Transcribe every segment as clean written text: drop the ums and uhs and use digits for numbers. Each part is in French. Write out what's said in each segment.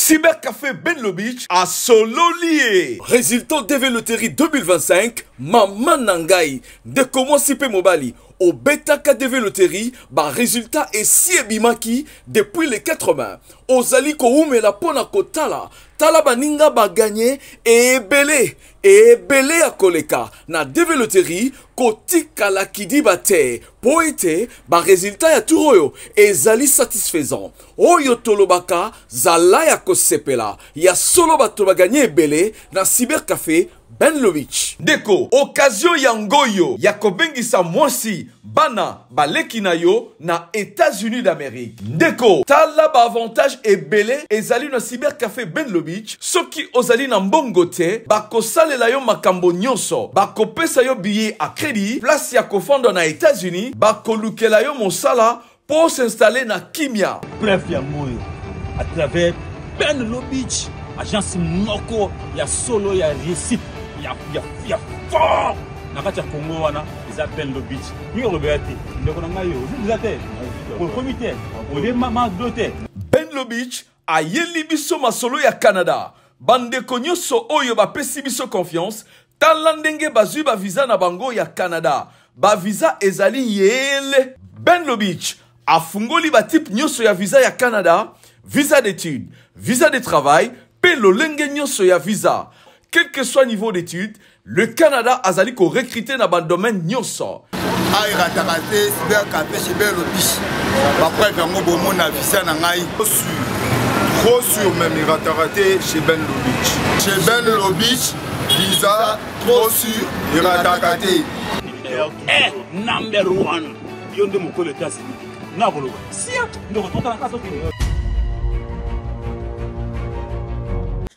Cybercafé Benlo Beach à Sololier. Résultat DV Loterie 2025, Maman Nangai, de comment Sipe Mobali. Au Beta KDV Loterie, résultat est si ebimaki depuis les 80. Ozali Koume la pona kotala. Tala baninga ba gagné et belé à koleka. Na DV Loterie, kotika la kidi bate. Poete, résultat ya turoyo. Et zali satisfaisant. Oyo tolobaka, zala ya kosepela. Ya solo bato ba gagné belé na Cybercafé Benlo Beach. Deko, occasion yangoyo, yakobengisa mwasi, bana, baleki na yo, na États-Unis d'Amérique. Deko, tala ba avantage et belé, ezali na Cybercafé Benlo Beach, soki ozali na mbongo te, bakosale la yo makambo nyonso, bakopesa yo billet à crédit, place ya kofando na États-Unis, bakolukela yo mosala, pour s'installer na Kimia. Bref, ya moyo, à travers Benlo Beach, agence moko, ya solo, ya réussite. Ya fort nakati ya Congo wana eza Benlo Beach ni robeti ndeko na ngayo zilate au comité au démama doté Benlo Beach ayeli biso masolo ya Canada bandeko nyonso oyo bapesi biso confiance tala ndenge bazwi ba visa na bango ya Canada ba visa ezali yele Benlo Beach afungoli ba type nyonso ya visa ya Canada visa d'études visa de travail pe lolenge nyonso ya visa. Quel que soit niveau d'études, le Canada a zali ko recruter na ban domaine nyonso. Ay ratarate Cybercafé chez Benlo Beach. Après quand bon mon a visa na ngai trop sûr même il ratarate chez Benlo Beach. Chez Benlo Beach, visa trop sûr il ratarate. Number 1. Yonde mokolo tasi. Na bolo. Sia ndo toka na kaso kini.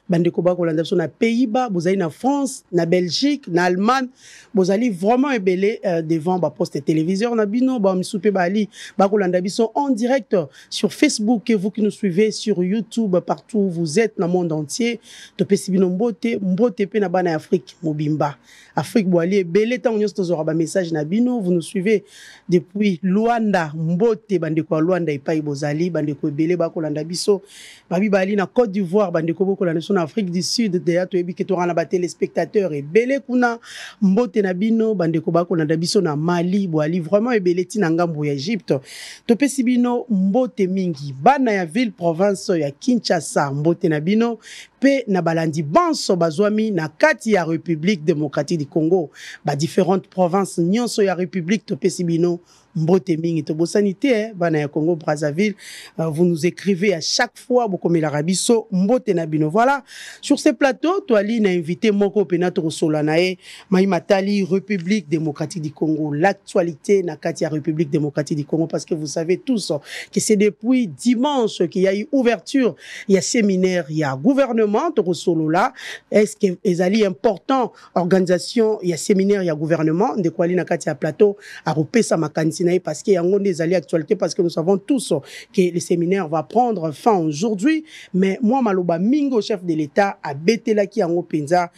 Bandeko bakolanda biso na Pays-Bas, bozali na France, na Belgique, na Allemagne, bozali vraiment ebelé devant ba poste téléviseur na bino, ba misupe bali bakolanda biso en direct sur Facebook et vous qui nous suivez sur YouTube partout où vous êtes dans le monde entier. To pesi bino mbote pe na bana Afrique mobimba. Afrique boali ebelé tant nyos tozora ba message na bino, vous nous suivez depuis Luanda, mbote bandeko Luanda epai bozali bandeko ebelé bakolanda biso. Babi bali na Côte d'Ivoire bandeko bakolanda biso na Afrique du Sud déjà to ebi ke to rana ba téléspectateurs ebelé kuna mbote na bino bandeko bakolanda biso na Mali boali vraiment ebelé tina ngambo ya Egypte. To pesi bino mbote mingi bana ya ville province ya Kinshasa mbote na bino pe na balandi banso bazwami na kati ya République démocratique du Congo ba différentes provinces nyonso ya République to pesi bino mbote mingi to bosanité bana ya Congo Brazzaville vous nous écrivez à chaque fois beaucoup la rabiso mbote na bino. Voilà, sur ce plateau to ali na invité moko penato solanae Maïmatali République démocratique du Congo, l'actualité na kati ya République démocratique du Congo parce que vous savez tous que c'est depuis dimanche qu'il y a eu ouverture, il y a séminaire, il y a gouvernement to solo là. Est-ce que ezali important organisation, il y a séminaire, il y a gouvernement de quoi ali na kati ya plateau a repesa makanisi parce qu'il y a des alliés actualité parce que nous savons tous que le séminaire va prendre fin aujourd'hui. Mais moi, Maloba Mingo, chef de l'État, a bêté là qui en Openza,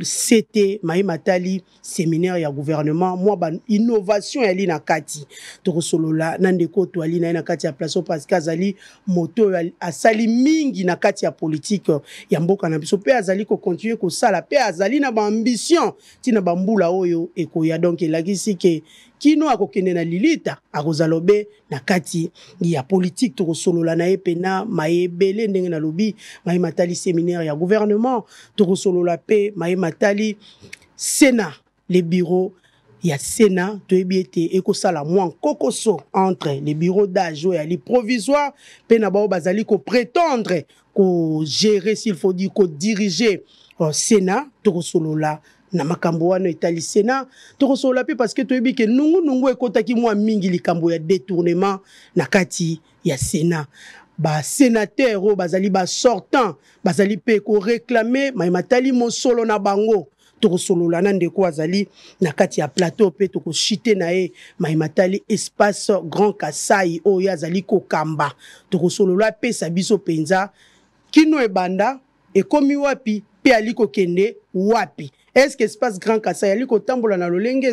c'était Maïmatali, séminaire et gouvernement. Moi, ban innovation et na kati. Toro solo là, nandeko to ali na kati ya place parce qu'azali moto a sali mingi na kati ya politique. Ya mboka na biso pe azali ko continuer ko sala pe azali na ba ambition tina bambula oyo ekoya donc elagisi ke kino akokende na lilita akozalobe na kati ya politique to solola na epena maebele ndenge na lobi Maïmatali séminaire ya gouvernement to solola pe Maïmatali Sénat les bureaux il y a Sénat to ebiete ekosala moins kokoso entre les bureaux d'âge et les provisoires pe na bao bazali ko prétendre ko gérer s'il faut dire ko diriger Sénat to solola na makambo wana etali Sénat to kosola pe parce que to ebi ke nungu ekotaki mwa mingi likambo ya détournement na kati ya Sénat ba sénateur o bazali ba sortant bazali pe ko réclamer Maïmatali mosolo na bango to kosolola na ndeko azali na kati ya plateau pe to ko chiter na e Maïmatali espace Grand Kasai o ya azali ko kamba to kosolola pe sabiso penza kino ebanda ekomi wapi pe aliko kende wapi. Est-ce que espace Grand Kasai aliko tambola na lolenge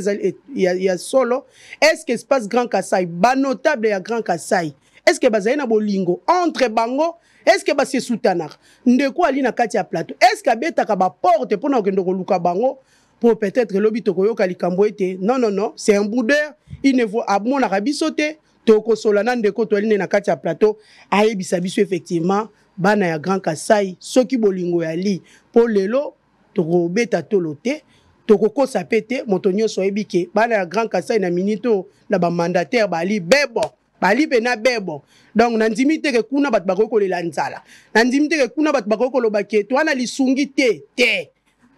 ya solo? Est-ce que espace Grand Kasai ba notable ya Grand Kasai est-ce que bazali na bolingo entre bango, est-ce que basi soutanaka ndeko ali na kati ya plateau, est-ce que abetaka ba porte pona okende koluka bango pour peut-être lobi tokoyoka likambo ete non non non, c'est un boudeur, il ne faut abona rabiso te toko solana ndeko to ali na kati ya plateau ayebisa biso effectivement bana ya Grand Kasai soki bolingo ya li po lelo toko beta tolote toko kosa pete moto nyonso ebike bana ya Grand Kasai na minito na ba mandataire bali bebo bali pena bebo donc nandimi te ke kuna bat bakoko le lanzala nandimi te ke kuna bat bakoko lo bakie to ana lisungi te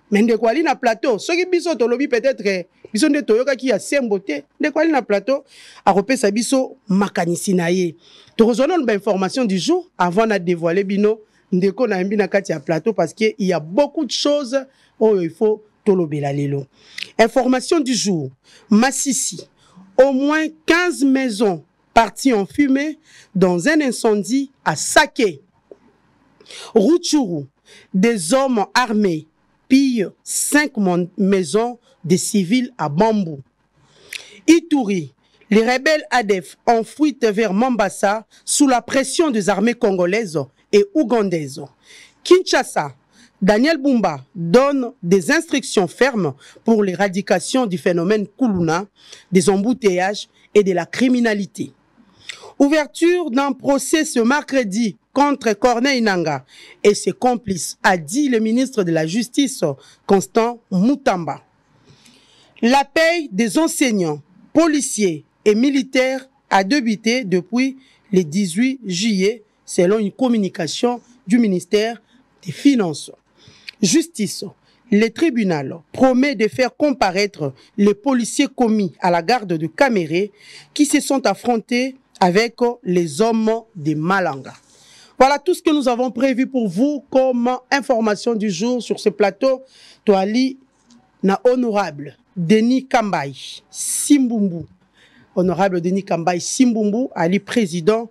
mende ko ali na plateau soki biso to lobi peut-être biso nde toyoka ki ya sembo te nde ko ali na plateau a repesa biso makanisi na ye to rezonon ba information du jour avant na dévoiler bino ndeko na mbi na kati ya plateau parce que il y a beaucoup de choses oh il faut tolobela lelo. Information du jour, Massissi, au moins 15 maisons parties en fumée dans un incendie à Saké. Rutshuru, des hommes armés pillent 5 maisons des civils à Bambou. Ituri, les rebelles ADF en fuite vers Mombasa sous la pression des armées congolaises et ougandaises. Kinshasa, Daniel Bumba donne des instructions fermes pour l'éradication du phénomène Kuluna, des embouteillages et de la criminalité. Ouverture d'un procès ce mercredi contre Corneille Nangaa et ses complices, a dit le ministre de la Justice, Constant Mutamba. La paye des enseignants, policiers et militaires a débuté depuis le 18 juillet, selon une communication du ministère des Finances. Justice. Le tribunal promet de faire comparaître les policiers commis à la garde de Caméré qui se sont affrontés avec les hommes de Malanga. Voilà tout ce que nous avons prévu pour vous comme information du jour sur ce plateau. Toali na honorable Denis Kambai Simbumbu. Honorable Denis Kambai Simbumbu, Ali président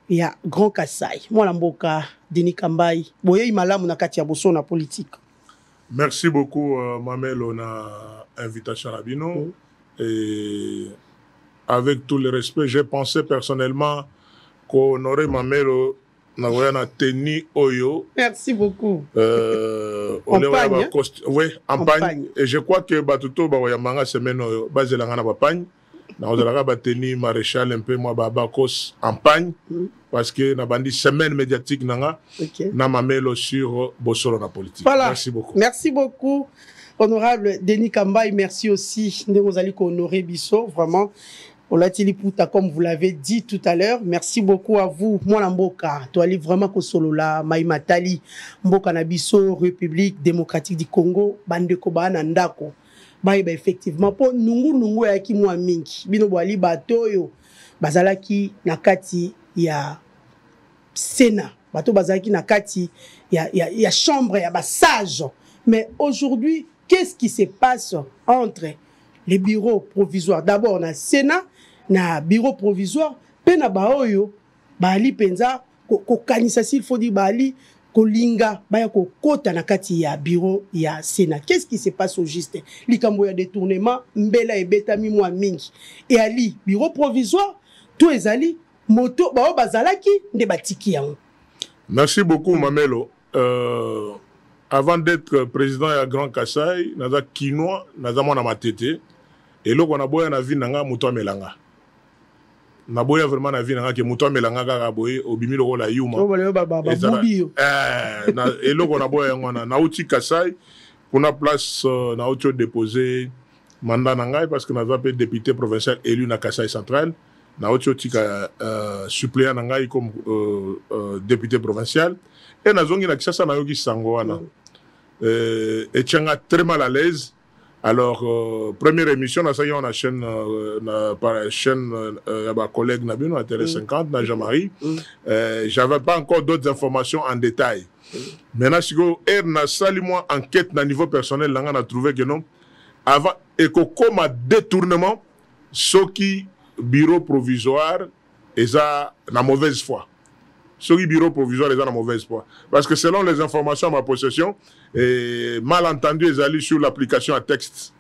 et à Grand Kasai. Moi Mboka Denis Kambai, boye malamu na kati ya boso na politique. Merci beaucoup Mamelo na invitation à Bino. Et avec tout le respect, j'ai pensé personnellement qu'on aurait Mamelo na teni oyo. Merci beaucoup. Pagne. Oui, en pagne. Et je crois que Batuto Baoyamanga semaine oyo bazelanga na bapagne. Nous avons tenu maréchal un peu moi babakos en pagne parce que na bandi semaine médiatique nanga na mamelo sur bosolo na politique. Voilà. Merci beaucoup. Merci beaucoup honorable Denis Kambai, merci aussi de nous aller honorer Bisso vraiment. On l'a dit comme vous l'avez dit tout à l'heure. Merci beaucoup à vous. Moi Mboka, tu allez vraiment ko solo la Maïmatali Mboka na Bisso République démocratique du Congo bandeko bana ndako. Bah effectivement pour nungu ya ki mwa mingi bino bwali bato yo bazalaki na kati ya Sénat bato bazalaki na kati ya chambre ya basage. Mais aujourd'hui qu'est-ce qui se passe entre les bureaux provisoires d'abord na Sénat na bureau provisoire pe na baoyo bali penza ko kanisa s'il faut dire bali kolinga baya ko kota na kati ya bureau ya Sénat. Qu'est-ce qui se passe au juste? Likambo ya détournement mbela ebetami mwa mingi. Et ali bureau provisoire tout ezali moto bao bazalaki nde batiki yango. Merci beaucoup Mamelo. Avant d'être président ya Grand Kasai, naza kinois, naza mwana matete. Et là on a boya na vie nanga muto amelanga. Na boya vraiment na vie nanga ke muto amelanga kaka boye obimi loko la yuma. Et là on a boya ngona na uti Kasai kuna place na uti déposer mandat nanga parce que naza pe député provincial élu na Kasai central. Na uti suppléant nanga comme député provincial. Et nazongi na Kisasa na yoki sango wana. Et tianga très mal à l'aise. Alors, première émission, on a la chaîne, ma collègue Nabino, à Télé 50, na Jean-Marie. J'avais pas encore d'autres informations en détail. Maintenant, si vous avez sali moi enquête na niveau personnel, on a trouvé que non. Avant, et comme détournement, ce qui bureau provisoire, et ça, la mauvaise foi. Ce bureau provisoire est dans la mauvaise foi. Parce que selon les informations à ma possession, malentendu, ils allaient sur l'application à texte.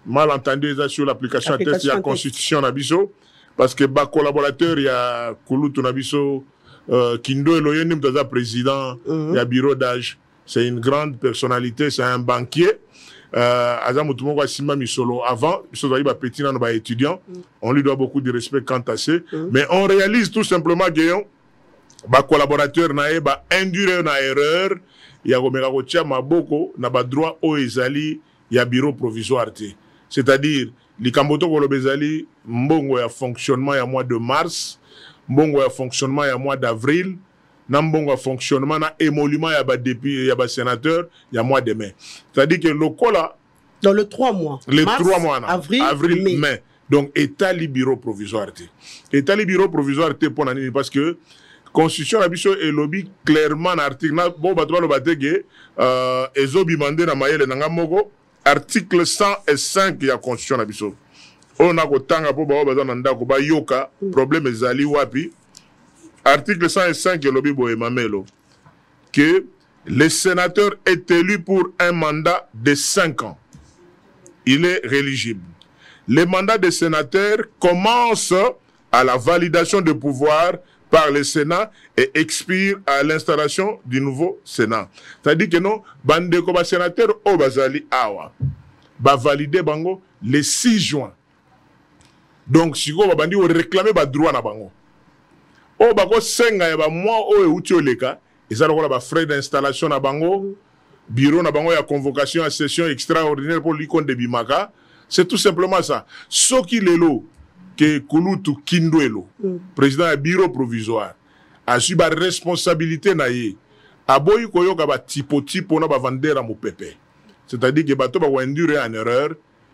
Malentendu, ils allaient sur l'application à texte, il y a Constitution à Bisso. parce que bas collaborateur il y a Koulou Tunabiso Kindo Eloyenim Taza président il y a bureau d'âge, c'est une grande personnalité, c'est un banquier. Avant, petit étudiant, on lui doit beaucoup de respect quant à ça. Mais on réalise tout simplement que les collaborateurs n'ont pas induire une erreur. Il y a beaucoup de droit au Ezali, il y a bureau provisoire. C'est-à-dire, les Kamboto Kolobezali, mbongo ya fonctionnement il y a mois de mars, mbongo ya fonctionnement il y a mois d'avril. Nambongo fonctionnement na émolument ya ba député ya ba sénateur il y a mois de mai. C'est-à-dire que le cola dans le 3 mois. Les 3 mois avril, mai. Donc état li bureau provisoire. État li bureau provisoire pour nani parce que constitution la biso et lobby clairement article na bon batwa lo batege ezobi mandé na mayele nanga moko article 105 ya constitution la biso. On a ko tanga po ba bazana ndako ba yoka problème ezali wapi. Article 105 de l'Obi Boemamelo, que le sénateur est élu pour un mandat de 5 ans. Il est rééligible. Le mandat de sénateur commence à la validation de pouvoir par le Sénat et expire à l'installation du nouveau Sénat. C'est-à-dire que non, bande comme sénateur au Bazali Awa, va valider bango le 6 juin. Donc, si vous bandi réclamer ba droit na bango. O bako senga ya ba mois o euti oleka ezala ko la ba frais d'installation na bango bureau na bango ya convocation à session extraordinaire pour l'icône de Bimaka, c'est tout simplement ça. Soki lelo que Kulutu Kindwelo président du bureau provisoire a su ba responsabilité na ye aboyi koyoka ba tipo na ba vendre à mo pépé, c'est-à-dire que bato ba induire en erreur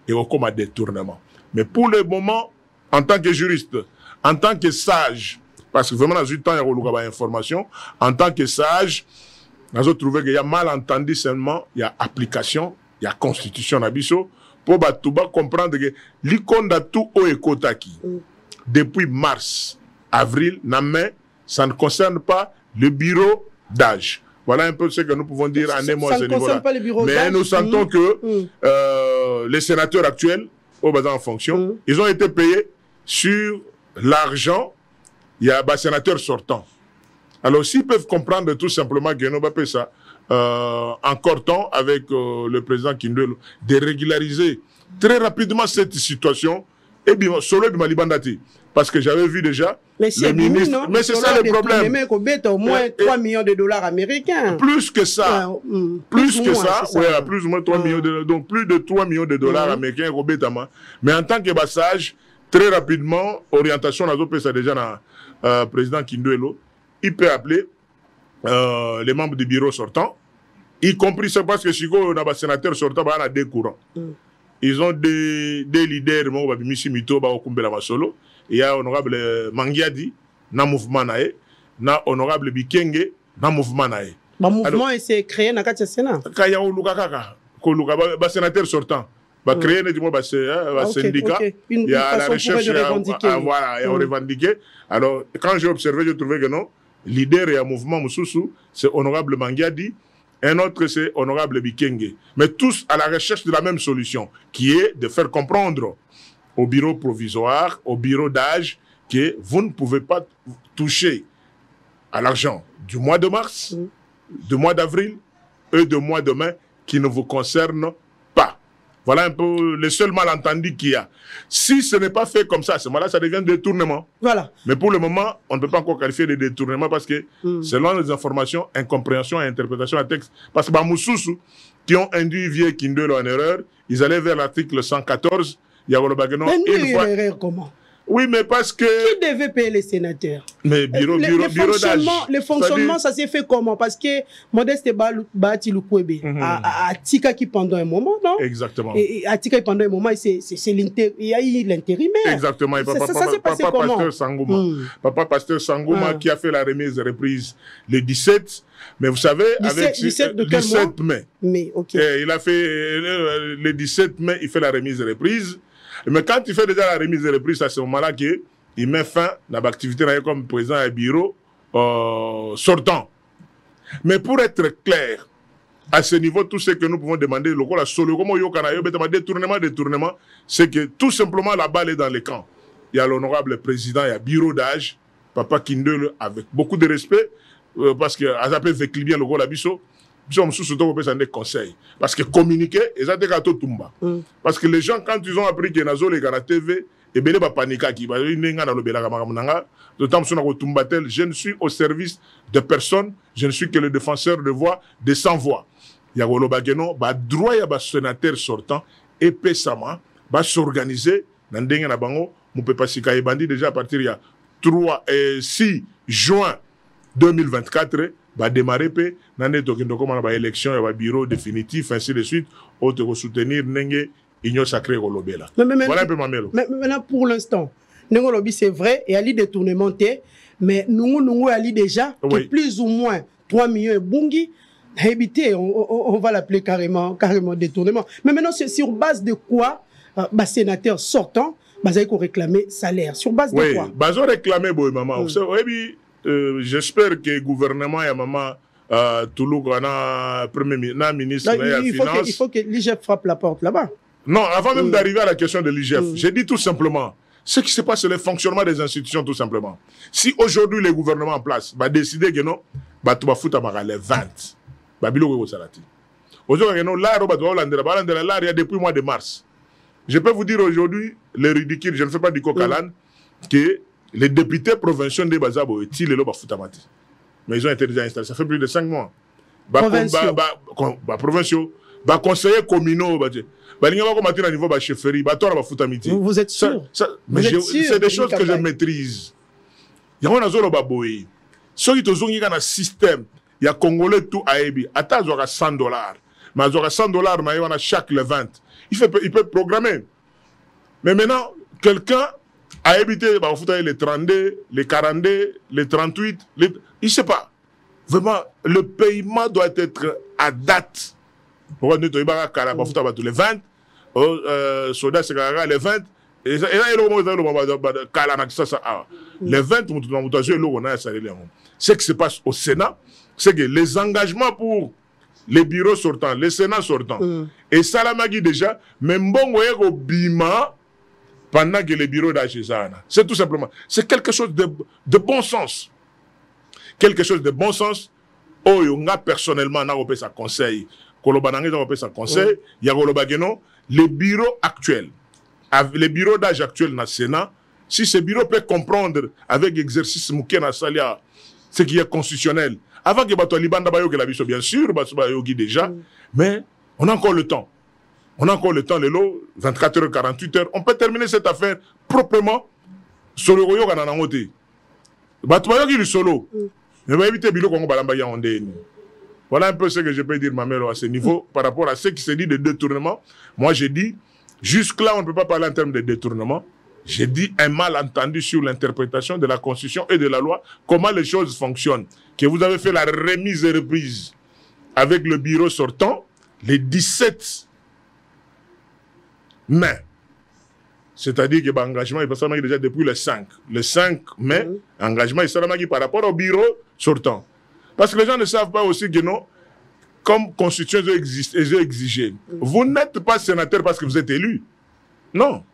et au comme détournement. Mais pour le moment, en tant que juriste, en tant que sage, parce que vraiment, dans le temps, il y a information. En tant que sage, nous avons trouvé qu'il y a malentendu seulement, il y a application, il y a constitution d'abisso, pour comprendre que l'icône de tout au Ekotaki, depuis mars, avril, ça ne concerne pas le bureau d'âge. Voilà un peu ce que nous pouvons dire en émotion à ce niveau-là. Mais nous sentons que les sénateurs actuels, au bas en fonction, ils ont été payés sur l'argent. Il y a des sénateurs sortants. Alors, s'ils peuvent comprendre tout simplement que nous avons ça encore temps avec le président Kindwelo, de régulariser très rapidement cette situation, et bien, solo Bimalibandati. Parce que j'avais vu déjà le ministre. Mais c'est ça le problème. Mais au moins 3 millions de dollars américains. Plus que ça. Plus que ça. Oui, plus ou moins 3 millions de dollars. Donc, plus de 3 millions de dollars américains au Bétama. Mais en tant que passage, très rapidement, orientation, on a fait ça déjà dans président Kindwelo, il peut appeler les membres du bureau sortant, y compris ça parce que si on a des sénateurs sortants, on a des courants. Ils ont des leaders, il y a honorable Mangiadi, dans le mouvement, na honorable Bikenge, dans le mouvement. Le mouvement s'est créé dans le Sénat. Il y a des sénateurs sortants. Va créer un syndicat, il y a la recherche, voilà, et on revendiquer. Alors, quand j'ai observé, je trouvais que non, leader et un mouvement Moussoussou, c'est honorable Mangiadi, un autre c'est honorable Bikenge. Mais tous à la recherche de la même solution, qui est de faire comprendre au bureau provisoire, au bureau d'âge, que vous ne pouvez pas toucher à l'argent du mois de mars, du mois d'avril et du mois de mai qui ne vous concerne pas. Voilà un peu le seul malentendu qu'il y a. Si ce n'est pas fait comme ça, à ce moment-là, ça devient détournement. Voilà. Mais pour le moment, on ne peut pas encore qualifier de détournement parce que, selon les informations, incompréhension et interprétation à texte, parce que Moussoussou, qui ont induit Vieux Kindwelo en erreur, ils allaient vers l'article 114. Il y a une erreur comment? Oui, mais parce que... Qui devait payer les sénateurs? Mais bureau d'âge. Le fonctionnement, ça s'est fait comment? Parce que Modeste Bati Lukwebe a Tika qui pendant un moment, non? Exactement. Et à Tika pendant un moment, il y a eu l'intérimaire. Exactement. Et ça s'est passé comment? Papa Pasteur Sangouma qui a fait la remise de reprise le 17. Mais vous savez, 17 de quel 17 mai. Mais, ok. Il a fait le 17 mai, il fait la remise de reprise. Mais quand il fait déjà la remise de reprise, à ce moment-là, il met fin à l'activité comme président du bureau sortant. Mais pour être clair, à ce niveau, tout ce que nous pouvons demander, le détournement, c'est que tout simplement la balle est dans les camps. il y a l'honorable président, il y a bureau d'âge, Papa Kindele, avec beaucoup de respect, parce que Azapé fait bien le rôle à Bisso. Bisso, surtout, on des conseils. Parce que communiquer, et ça, c'est Tumba. Parce que les gens, quand ils ont appris que Nazo, les gars, la TV, et bien, ils paniquent. D'autant que je ne suis au service de personne, je ne suis que le défenseur de voix, des sans-voix. Il y a le droit à sénateur sortant, et Pessama, va s'organiser, dans le bango, on peut pas s'y bandi déjà à partir de 6 juin 2024, va démarrer, dans les élections, il y a un bureau définitif, ainsi de suite, pour soutenir l'Union sacrée au Lobela. Voilà un peu ma mélodie. Mais maintenant, pour l'instant, Nengolobi, c'est vrai, et Ali détournement, mais nous, Ali déjà, oui. Plus ou moins 3 millions de bungi, habité, on va l'appeler carrément détournement. Mais maintenant, c'est sur base de quoi, sénateur sortant, ils ont réclamé salaire. Sur base de quoi? Ils ont réclamé, maman. J'espère que le gouvernement et maman, Toulouse, premier ministre, il faut que l'IGF frappe la porte là-bas. Non, avant même d'arriver à la question de l'IGF, j'ai dit tout simplement, ce qui se passe, c'est le fonctionnement des institutions, tout simplement. Si aujourd'hui le gouvernement en place va décider que non, tu vas foutre les 20. Aujourd'hui, il y a depuis le mois de mars. Je peux vous dire aujourd'hui, le ridicule, je ne fais pas du coq à l'âne, que les députés provinciaux de Bazabo et Tilelo Bafutamati. Mais ils ont été déjà installés. Ça fait plus de 5 mois. Provinciaux. Conseillers communaux. Vous êtes sûr? C'est des choses que je maîtrise. Il y a un baboy. Ceux qui ont un système, il y a Congolais tout à Ebi. Attends, ils ont $100. Mais ils ont $100 chaque le 20. Il peut programmer. Mais maintenant, quelqu'un a habité les 32, les 42, les 38, il ne sait pas. Vraiment, le paiement doit être à date. Les 20, soda les 20, et là, les 20, ce qui se passe au Sénat, c'est que les engagements pour les bureaux sortants, les Sénats sortants, et Salamagi déjà, même bon, bima pendant que les bureaux d'Achezana. C'est tout simplement. C'est quelque chose de bon sens. Quelque chose de bon sens. Oh, on a personnellement, on a sa conseil. Les bureaux actuels, les bureaux d'âge actuels dans le Sénat, si ce bureau peut comprendre avec l'exercice Moukena Salia, ce qui est constitutionnel, avant que Bato Libanda Bayo, bien sûr, Bato Bayo déjà, mais on a encore le temps. On a encore le temps, les lots, 24 heures, 48 heures. On peut terminer cette affaire proprement sur le Royo Gananamote. Bato Bayo qui est solo. Mais va éviter Bilo Kongo Balambaya en DN. Voilà un peu ce que je peux dire, ma mère, à ce niveau, par rapport à ce qui se dit de détournement. Moi, j'ai dit, jusque-là, on ne peut pas parler en termes de détournement. J'ai dit un malentendu sur l'interprétation de la Constitution et de la loi, comment les choses fonctionnent. Que vous avez fait la remise et reprise avec le bureau sortant, les 17 mai. C'est-à-dire que l'engagement est passé déjà depuis le 5. Le 5 mai, l'engagement est passé par rapport au bureau sortant. Parce que les gens ne savent pas aussi que non, comme constitution est exigé. Vous n'êtes pas sénateur parce que vous êtes élu. Non.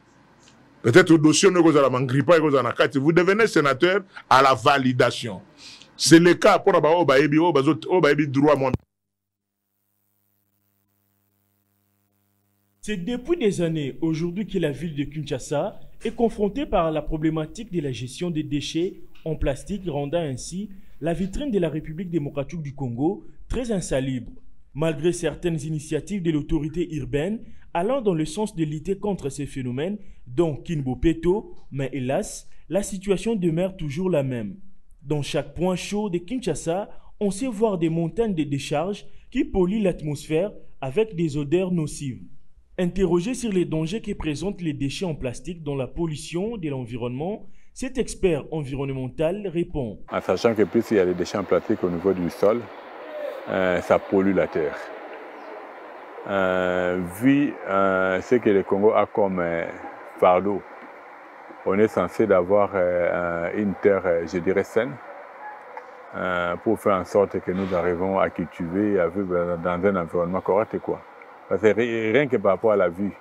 Peut-être au dossier, vous devenez sénateur à la validation. C'est le cas pour les droit. C'est depuis des années, aujourd'hui, que la ville de Kinshasa est confrontée par la problématique de la gestion des déchets en plastique, rendant ainsi la vitrine de la République démocratique du Congo très insalubre. Malgré certaines initiatives de l'autorité urbaine allant dans le sens de lutter contre ces phénomènes, dont Kinbo Peto, mais hélas, la situation demeure toujours la même. Dans chaque point chaud de Kinshasa, on sait voir des montagnes de décharges qui polluent l'atmosphère avec des odeurs nocives. Interrogé sur les dangers que présentent les déchets en plastique dans la pollution de l'environnement, cet expert environnemental répond. En sachant que plus il y a des déchets en plastique au niveau du sol, ça pollue la terre. Vu ce que le Congo a comme fardeau, on est censé d'avoir une terre, je dirais, saine, pour faire en sorte que nous arrivons à cultiver et à vivre dans un environnement correct, quoi. Parce que rien que par rapport à la vue,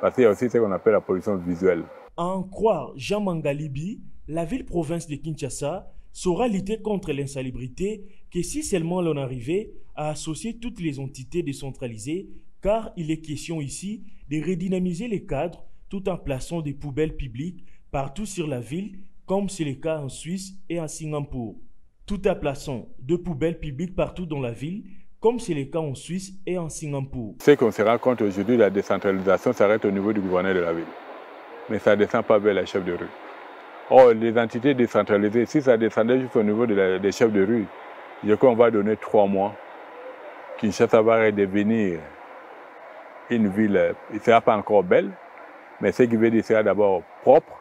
parce qu'il y a aussi ce qu'on appelle la pollution visuelle. À en croire Jean Mangalibi, la ville-province de Kinshasa saura lutter contre l'insalubrité que si seulement l'on arrivait à associer toutes les entités décentralisées, car il est question ici de redynamiser les cadres tout en plaçant des poubelles publiques partout sur la ville, comme c'est le cas en Suisse et en Singapour. Tout en plaçant de poubelles publiques partout dans la ville, comme c'est le cas en Suisse et en Singapour. Ce qu'on se rend compte aujourd'hui, la décentralisation s'arrête au niveau du gouverneur de la ville. Mais ça ne descend pas vers les chefs de rue. Or, les entités décentralisées, si ça descendait juste au niveau des chefs de rue, je crois qu'on va donner 3 mois. Kinshasa va redevenir une ville, il ne sera pas encore belle, mais ce qui veut dire sera d'abord propre.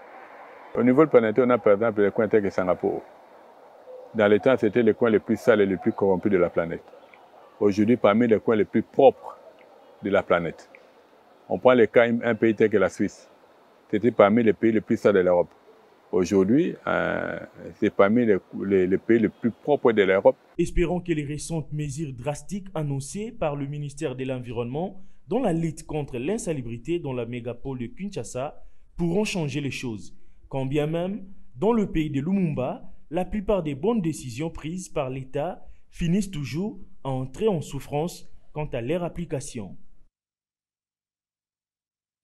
Au niveau de planétaire, on a par exemple les coins tels que Singapour. Dans le temps, c'était les coins les plus sales et les plus corrompus de la planète. Aujourd'hui, parmi les coins les plus propres de la planète. On prend le cas un pays tel que la Suisse. C'était parmi les pays les plus sales de l'Europe. Aujourd'hui, c'est parmi les pays les plus propres de l'Europe. Espérons que les récentes mesures drastiques annoncées par le ministère de l'Environnement dans la lutte contre l'insalubrité dans la mégapole de Kinshasa pourront changer les choses. Quand bien même, dans le pays de Lumumba, la plupart des bonnes décisions prises par l'État finissent toujours à entrer en souffrance quant à leur application.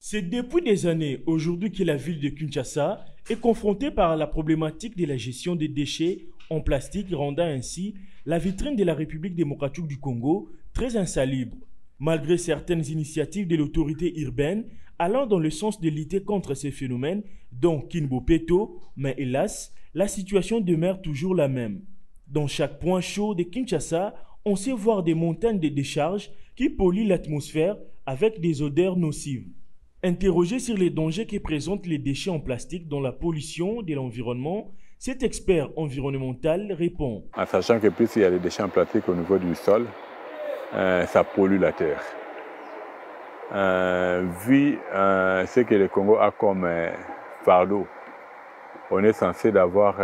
C'est depuis des années aujourd'hui que la ville de Kinshasa est confrontée par la problématique de la gestion des déchets en plastique, rendant ainsi la vitrine de la République démocratique du Congo très insalubre. Malgré certaines initiatives de l'autorité urbaine allant dans le sens de lutter contre ces phénomènes, dont Kinbo Peto, mais hélas, la situation demeure toujours la même. Dans chaque point chaud de Kinshasa, on sait voir des montagnes de décharges qui polluent l'atmosphère avec des odeurs nocives. Interrogé sur les dangers que présentent les déchets en plastique dans la pollution de l'environnement, cet expert environnemental répond. En sachant que plus il y a des déchets en plastique au niveau du sol, ça pollue la terre. Vu ce que le Congo a comme fardeau, on est censé d'avoir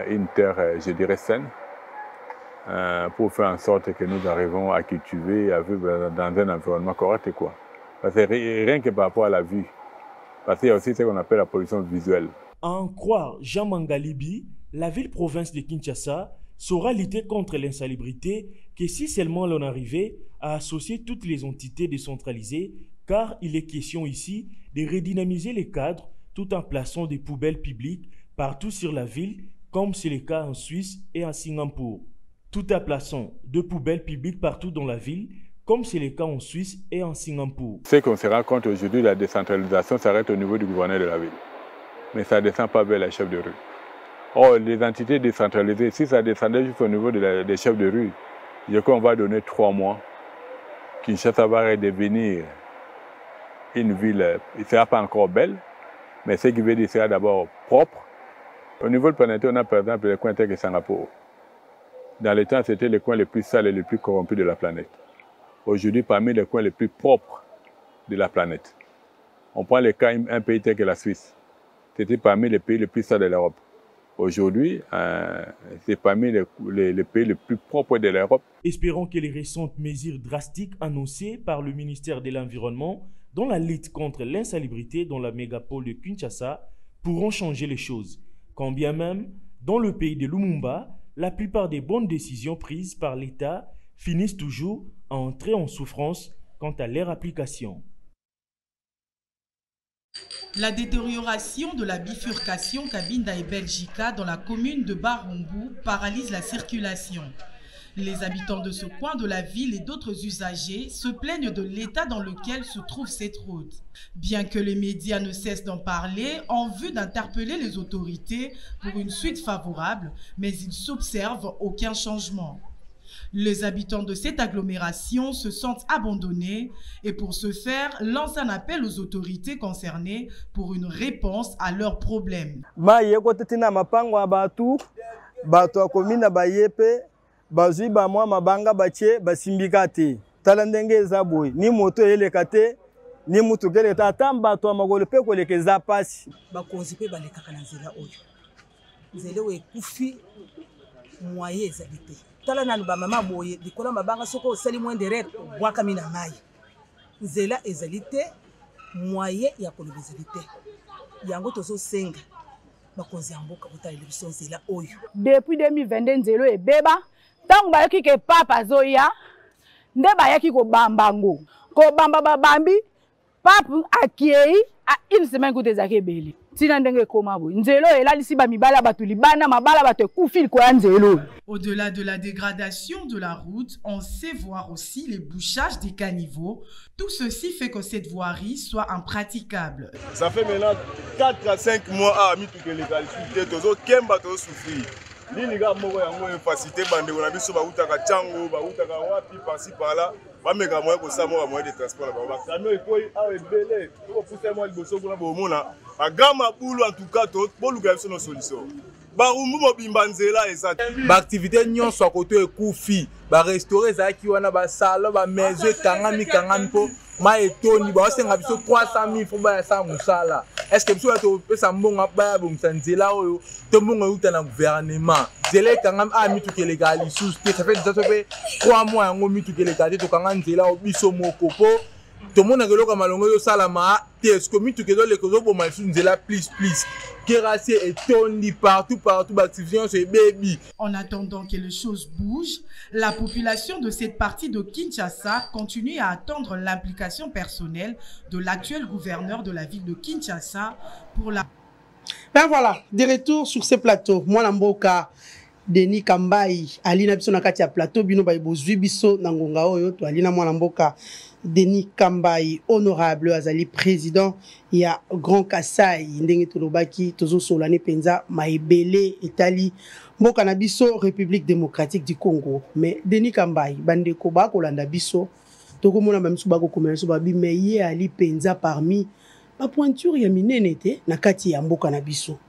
une terre, je dirais, saine, pour faire en sorte que nous arrivons à cultiver, à vivre dans un environnement correct, quoi. Parce que rien que par rapport à la vue, parce qu'il y a aussi ce qu'on appelle la pollution visuelle. À en croire Jean Mangalibi, la ville-province de Kinshasa saura lutter contre l'insalubrité que si seulement l'on arrivait à associer toutes les entités décentralisées, car il est question ici de redynamiser les cadres tout en plaçant des poubelles publiques partout sur la ville, comme c'est le cas en Suisse et en Singapour. Tout en plaçant de poubelles publiques partout dans la ville, comme c'est le cas en Suisse et en Singapour. Ce qu'on se rend compte aujourd'hui, la décentralisation s'arrête au niveau du gouverneur de la ville. Mais ça ne descend pas vers les chefs de rue. Or, les entités décentralisées, si ça descendait juste au niveau des chefs de rue, je crois qu'on va donner 3 mois. Kinshasa va redevenir une ville, il ne sera pas encore belle, mais ce qui veut dire sera d'abord propre. Au niveau de planétaire, on a par exemple les coins tels que Singapour. Dans le temps, c'était les coins les plus sales et les plus corrompus de la planète. Aujourd'hui, parmi les coins les plus propres de la planète. On prend le cas un pays tel que la Suisse. C'était parmi les pays les plus sales de l'Europe. Aujourd'hui, c'est parmi les pays les plus propres de l'Europe. Espérons que les récentes mesures drastiques annoncées par le ministère de l'Environnement dans la lutte contre l'insalubrité dans la mégapole de Kinshasa pourront changer les choses. Quand bien même, dans le pays de Lumumba, la plupart des bonnes décisions prises par l'État finissent toujours à entrer en souffrance quant à leur application. La détérioration de la bifurcation Cabinda et Belgica dans la commune de Barumbu paralyse la circulation. Les habitants de ce coin de la ville et d'autres usagers se plaignent de l'état dans lequel se trouve cette route. Bien que les médias ne cessent d'en parler en vue d'interpeller les autorités pour une suite favorable, mais il s'observe aucun changement. Les habitants de cette agglomération se sentent abandonnés et pour ce faire, lancent un appel aux autorités concernées pour une réponse à leurs problèmes. Bazui ba mwa mabanga bache basimbikate talandenge zaboy ni moto elekate ni mutu gele tatamba to magolo pe ko lekeza pasi bakonzi pe balekaka na nzela oyo nzela we kufi moye ezalite tala nanu ba mama boye dikola mabanga soko osali moins de rere bwaka mina mai nzela ezalite moye ya kolobezalite yango tozosenga bakonzi ya mboka kotalela biso nzela oyo. Depuis 2022 nzelo ebeba ntango bayoki ke papa azoya nde bayaki kobamba ngo kobamba babambi papa akiei a une semaine kote ezaki ebele tina ndenge ekoma boye nzelo elalisi bamibala bato libanda mabala bato ekufi likolo ya nzelo. Au-delà de la dégradation de la route, on sait voir aussi les bouchages des caniveaux. Tout ceci fait que cette voirie soit impraticable. Ça fait maintenant 4 à 5 mois à Mituke légalité, tozo kemba tozo souffrir. Nini ga moko yango efacité bande na biso ba utaka chango, ba utaka wapi par-ci par-là. Ba meka moyen ko sa moyen de transport ba ba. Camion ekoi a ebele, ko pousser moi liboso kuna bo mona. Ba gama bulu en tout cas to boluka biso no solution. Barumbu mobimba nzela eza ba activité nyonso a koto ekufi ba restaurer ezaki wana ba salon ba maison kangami po ma etoni ba senga biso 300 000 fo ba sa musala. Est-ce que biso to pesa mbonga ba bomisa nzela oyo to mbonga uta na gouvernement nzela kangami a Mituke legali sous ça fait déjà 3 mois yango Mituke legali to kanga nzela o biso moko po to mona ke loka malongo yo salama te est-ce que Mituke do le kozo boma sous nzela please Kérassi et tondi partout, activation c'est baby. En attendant que les choses bougent, la population de cette partie de Kinshasa continue à attendre l'implication personnelle de l'actuel gouverneur de la ville de Kinshasa pour la... Ben voilà, de retour sur ce plateau. Moi, Namboka, Denis Kambai, Alina Biso Nakatia plateau, Bino Baibozui Biso Nangonga Oyo, to Alina Mwanamboka. Denis Kambai, honorable Azali président, il y a Grand Kassai, Ndenge Tolobaki, Tozo Solane Penza, Maïbele, Italie, Mboka Biso, République démocratique du Congo. Mais Denis Kambai, Bande Koba, Kolanda Biso, Togo Mona Mamsubago Komerso Babi, mais y a Ali Penza parmi, ma pointure Yamine Nete, Nakati Mboka Biso,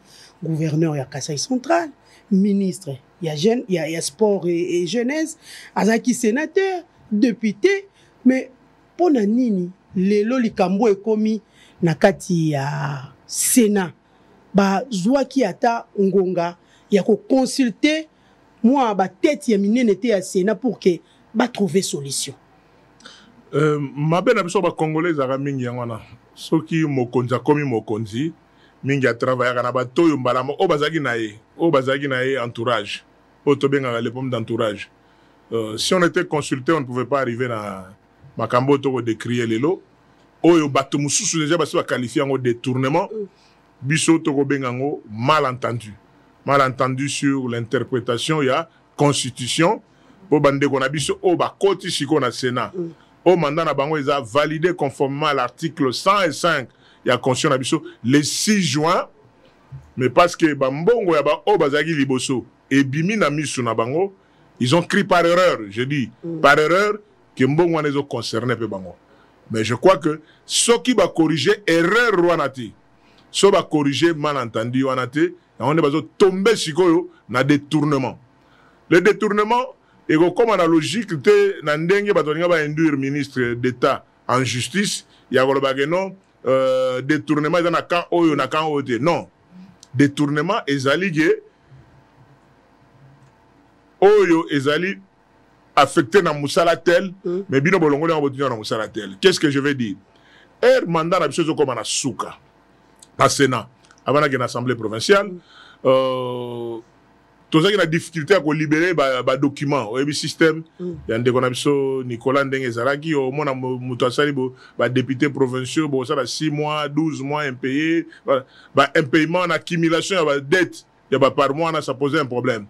gouverneur ya Kassai central, ministre, il y a sport et jeunesse, Azaki sénateur, député, mais pona nini lelo likambo ekomi na kati ya Sénat ba zwaki ata ngonga ya ko consulter moi ba tête ya minene te ya Sénat pour que ba trouver solution. Mabena biso ba congolais ara mingi yangwana soki mokonza komi mokonzi mingi a travailler na ba toyo mbalama o bazaki na ye entourage o to benga les pommes d'entourage. Si on était consulté on ne pouvait pas arriver na makambo to décrier lelo oyo bato mususu déjà basi ba qualifier en détournement biso to bengango malentendu sur l'interprétation ya constitution po bande ko na biso o ba koti siko na Sénat o mandat na bango eza validé conformément à l'article 105 ya constitution na biso le 6 juin mais parce que ba mbongo ya ba o bazaki liboso et bimi na misu na bango ils ont crié par erreur je dis par erreur que mbongo wana ezo concerné pe bango. Mais je crois que ceux qui va corriger erreur wana te, ceux va corriger malentendu wana te, on est bazo tomber sikoyo na détournement. Le détournement est comme analogique te na ndenge batoninga ba induire ministre d'État en justice, ya koloba ke non détournement eza na kan oyo na kan oyo te. Non. Détournement ezali ge oyo ezali affecté dans Moussala tel, mais bino bolongo na botinyo na Moussala tel. Qu'est-ce que je veux dire? Mandat na biso comme na souka. Na Sénat, avant na l'Assemblée provinciale, tout ça qui a difficulté à libérer ba document, au système, yande kona biso Nicolas Ndenge Zaraki au mona mutasali ba député provinciaux, bo ça 6 mois, 12 mois impayé, ba impayement en accumulation ba dette, ya ba par mois ça posait un problème.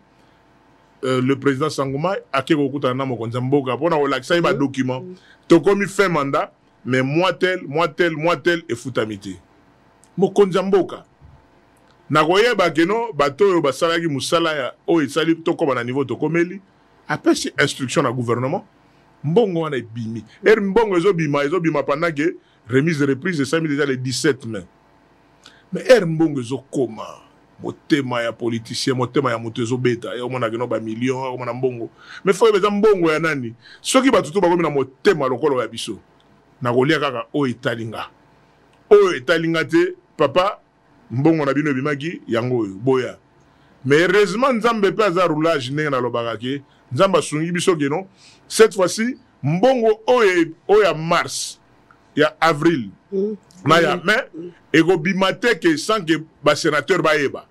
Le président Sangouma a fait beaucoup de temps pour relaxer les documents. Tu comme il fait mandat, mais moi tel et foutamité. Mokonzamboka. Nagoye bageno bato ba salaki musala ya o isali to comme na niveau to komeli. Après ces instructions na gouvernement, mbongo wana bimi. Mbongo ezo bima pendant que remise et reprise de 5 000 déjà le 17 mai. Mais mbongo ezo koma. Motema ya politicien, motema ya motezo beta, ya omona geno ba million, omona mbongo. Mais faut beza mbongo ya nani. Soki batutu bakomi na motema lokolo ya biso. Na kolia kaka o etalinga. O etalinga te papa mbongo na bino bimaki yango boya. Mais heureusement nzambe pe aza roulage ndenge na lobaka ke nzamba sungi biso geno. Cette fois-ci mbongo o ya mars il y a avril. Mais et go bimate que sans que ba sénateur ba eba.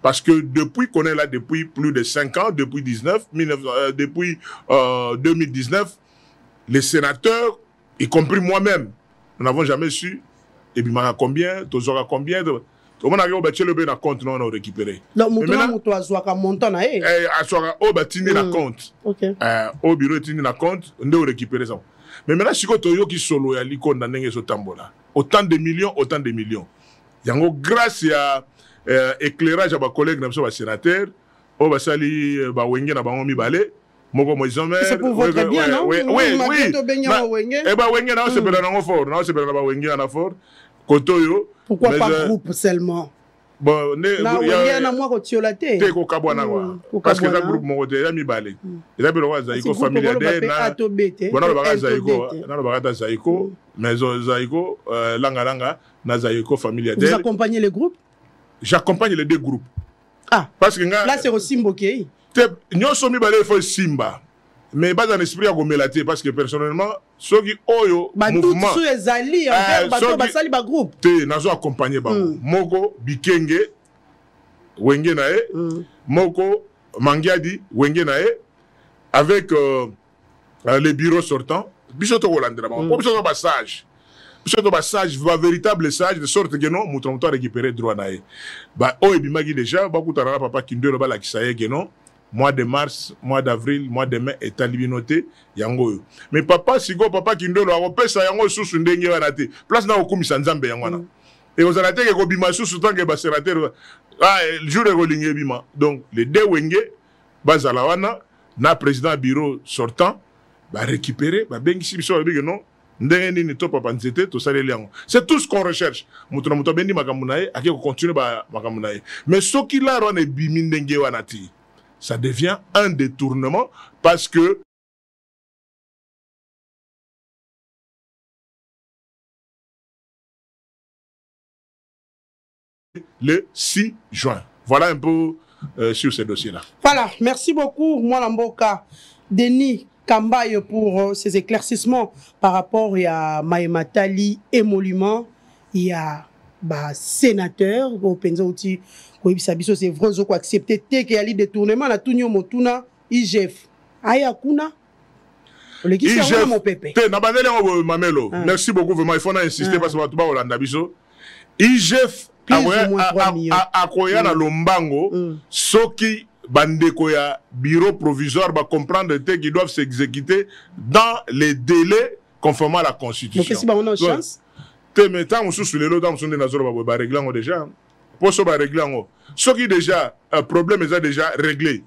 Parce que depuis qu'on est là depuis plus de 5 ans, depuis 2019, les sénateurs, y compris moi-même, nous n'avons jamais su et puis combien, tozora combien de on a le na compte non on a récupéré. Donc maintenant to azwaka montant na e. Azwaka o batini na compte. OK. Au bureau tini na compte, on doit récupérer ça. Mais maintenant si ko toyo ki solo ya liko na ndenge so tambola. Autant de millions. Yango grâce à éclairage à ba collègues na so ba sénateur, o ba sali ba wenge na bango mibale. C'est pour votre bien, non? Oui. Eh ben, wenge na o sepela na fort, na o sepela na ba wenge na fort. Kotoyo. Pourquoi pas groupe seulement? Bon, il y a moi qui la tête. Parce que ça groupe mon côté, il y a mi balé. Il y a bien Zaïko familial Zaïko, mais Zaïko langa na Zaïko familial. Vous accompagnez les groupes? J'accompagne les deux groupes. Ah. Parce que là c'est au Simba qui. Nous sommes balé faut Simba. Mais pas dans l'esprit à gomelate parce que personnellement ceux qui oyo mouvement tous les alliés bateau basali ba groupe te nazo accompagner ba moko bikenge wenge nae moko mangiadi wenge nae avec les bureaux sortants bisoto holandra ba bisoto ba sage va véritable sage de sorte que non muto récupérer droit nae ba oyo bimagi déjà ba kutara papa kindelo ba la kisaye que non. Mois de mars, mois d'avril, mois de mai est noté yango. Mais papa sigo papa kindolo a pesa yango susu ndenge wana te. Place na okumisa nzambe yango wana. Et aux alaté ko bima susu tant que ba sénateur jour de golinge bima. Donc les deux wenge bazala wana na président bureau sortant ba récupérer ba bengi sibiso ba non ndenge nini to papa nzete to saleli yango. C'est tout ce qu'on recherche. Muto bendi makamunae ake ko continuer ba makamunae. Mais soki la wana bimi ndenge wana ti. Ça devient un détournement parce que le 6 juin. Voilà un peu sur ces dossiers-là. Voilà, merci beaucoup, Mwalamboka Denis Kambaye pour ces éclaircissements par rapport à Maïmatali émolument. Il y a sénateur au Penza-Outi. C'est vrai, je crois accepter qu'il y a des détournements na tunyo motuna IGF. Aya kuna. IGF mon pépé. Mamelo. Merci beaucoup vraiment il faut insister parce que tu vas Holanda biso. IGF a koya na lombango soki bandeko ya bureau provisoire va comprendre qu'ils doivent s'exécuter dans les délais conformément à la constitution. Donc si on a une chance. Te mettons sous les lots dans son dénazoro ba régler déjà. Pour ça, régler en haut. Ce qui est déjà, un problème est déjà réglé.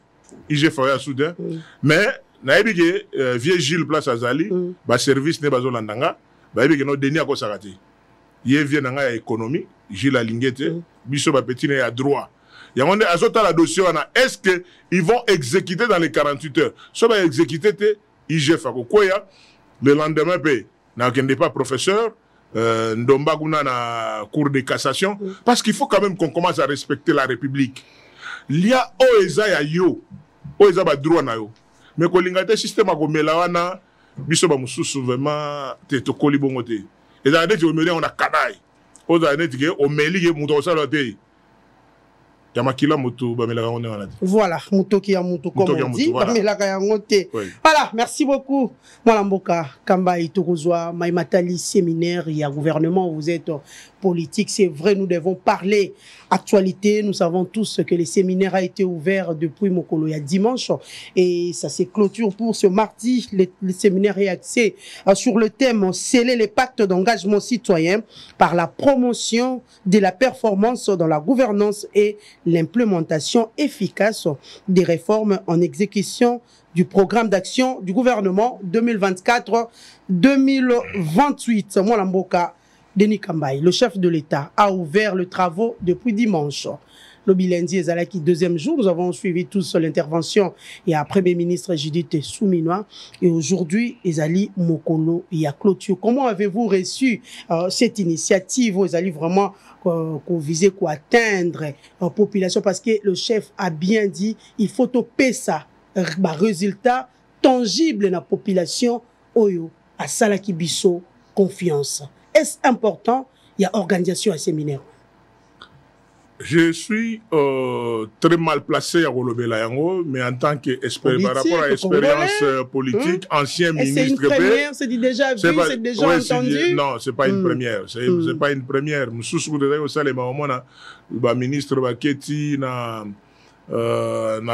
Il faut à soudain. Mais, naïbi vieux Gilles Place Azali, ba service ne bazo landanga, ba ibi no deni ako sarate. Yé vient nanga économie, Gilles Alingete, biso ba petit ne à droit. Yangonde azota la dossier wana, est-ce que ils vont exécuter dans les 48 heures? So ba exécuter te IGF ako koya, le lendemain pe na kende pas professeur. Ndomba guna na cour de cassation parce qu'il faut quand même qu'on commence à respecter la République. Il y a oeza ya yo oeza ba droit na yo mais ko lingate système ko melawana biso ba mususu vraiment te to koli bongo te et ça dit on a kanai oza net ke o meli ke muto sala te voilà, Mutoki ya Muto, comme on dit. Voilà, merci beaucoup. Mwalamboka Kambaye Tokozwa, Maïmatali séminaire, il y a gouvernement, vous êtes politique, c'est vrai, nous devons parler actualité. Nous savons tous que les séminaires a été ouvert depuis Mokolo, il y a dimanche, et ça c'est clôture pour ce mardi. Le séminaire est axé sur le thème sceller les pactes d'engagement citoyen par la promotion de la performance dans la gouvernance et l'implémentation efficace des réformes en exécution du programme d'action du gouvernement 2024-2028. Mwalamboka Denis Kambaye, le chef de l'État, a ouvert les travaux depuis dimanche. Le bilendi Ezalaki, deuxième jour, nous avons suivi tous l'intervention. Il y a Premier ministre Judith Souminois et aujourd'hui, Ezali Mokolo, il y a clôture. Comment avez-vous reçu cette initiative? Ezali vraiment qu'on visait quoi atteindre la population parce que le chef a bien dit il faut topper ça, résultat tangible dans la population. Oyo, à Salaki Bisso, confiance. Est-ce important? Il y a organisation à séminaire. Je suis très mal placé à Rolobela Yango, mais en tant qu'expert par rapport à l'expérience politique, ancien ministre. C'est une première, c'est déjà vu, c'est déjà entendu. Non, c'est pas une première. C'est pas une première. Le ministre Baketi na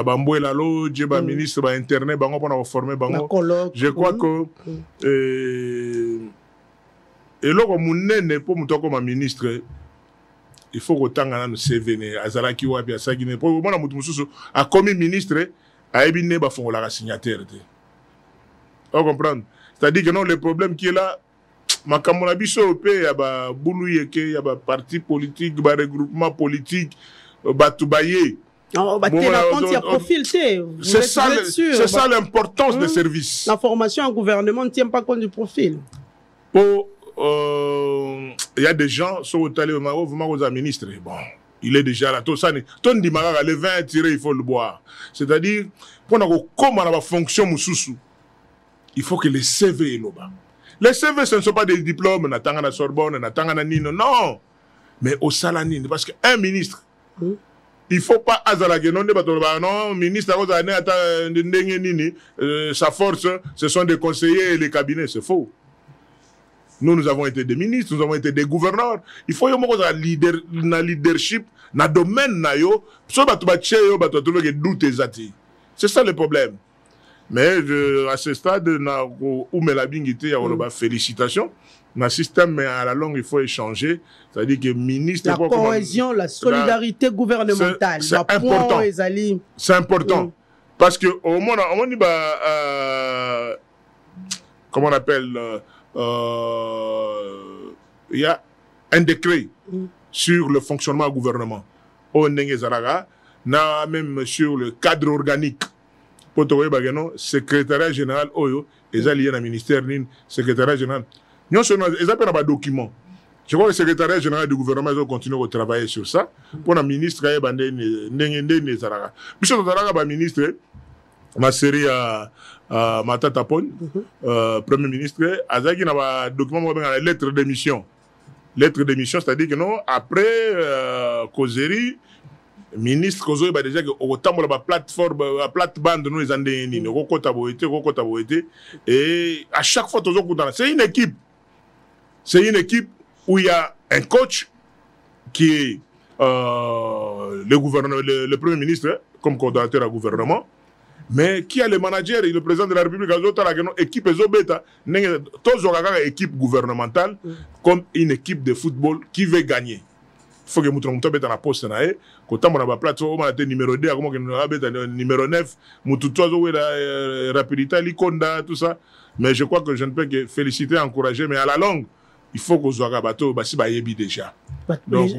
Bambouela Lodge, le ministre Internet, bango pour former bango. Je crois que et là comme n'est pas comme ministre. Il faut que le CV azalaki wapi asagine pour moi mutu mususu a commis ministre a ebine ba fongola la signataire. On comprend. C'est-à-dire que non le problème qui est là makambo na biso pe ya ba bulu yeke ya ba parti politique ba regroupement politique ba tubaye. C'est ça l'importance des services. La formation en gouvernement ne tient pas compte du profil. Il y a des gens sont allés au Maroc, vous ministre. Bon, il est déjà là. Tout ça, ton dimara, le vin tiré, il faut le boire. C'est-à-dire, pour comment la fonction mususu, il faut que les CV est là-bas. Les CV, ce ne sont pas des diplômes, n'attendant à la Sorbonne, n'attendant à Nino, non. Mais au Salanine, parce qu'un ministre, il ne faut pas non, ministre, sa force, ce sont des conseillers et les cabinets, c'est faux. Nous avons été des ministres, nous avons été des gouverneurs. Il faut que un leadership dans le domaine, c'est ça le problème. Mais à ce stade, félicitations. Dans le système, mais à la longue, il faut échanger. C'est-à-dire que ministre... La cohésion, la solidarité gouvernementale. C'est important. C'est important. Parce que au moins, comment on appelle... il y a un décret sur le fonctionnement du gouvernement. Même sur le cadre organique. Pour le secrétariat général, les alliés dans le ministère, secrétariat général. Ils appellent un document. Je crois que le secrétariat général du gouvernement continue à travailler sur ça. Pour le ministre, ministre, ma série Matata Pon, Premier ministre, Azaki n'a document la lettre d'émission. Lettre d'émission, c'est-à-dire que non, après causerie, ministre Kozo ba déjà que autant la plateforme la plate-bande nous les andéni Rokota et à chaque fois c'est une équipe. C'est une équipe où il y a un coach qui est le Premier ministre comme coordonnateur du gouvernement. Mais qui a le manager et le président de la République, équipe équipe gouvernementale comme une équipe de football qui veut gagner. Il faut que nous soyons dans la poste. Quand on a la plateforme, on a numéro 2, numéro 9, rapidité, tout ça. Mais je crois que je ne peux que féliciter, encourager, mais à la longue, il faut que nous bateau déjà. Donc,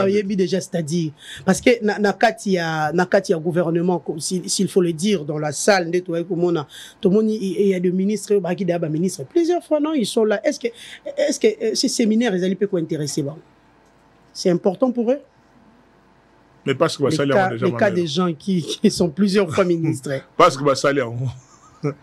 les déjà, c'est-à-dire, parce que Nakatia gouvernement, s'il faut le dire, dans la salle, tout le monde, il y a des ministres, ministres, plusieurs fois, non, ils sont là. Est-ce que ces séminaires, ils allaient pas intéresser? C'est important pour eux? Mais parce que les cas des gens qui sont plusieurs fois ministres. Parce que ça on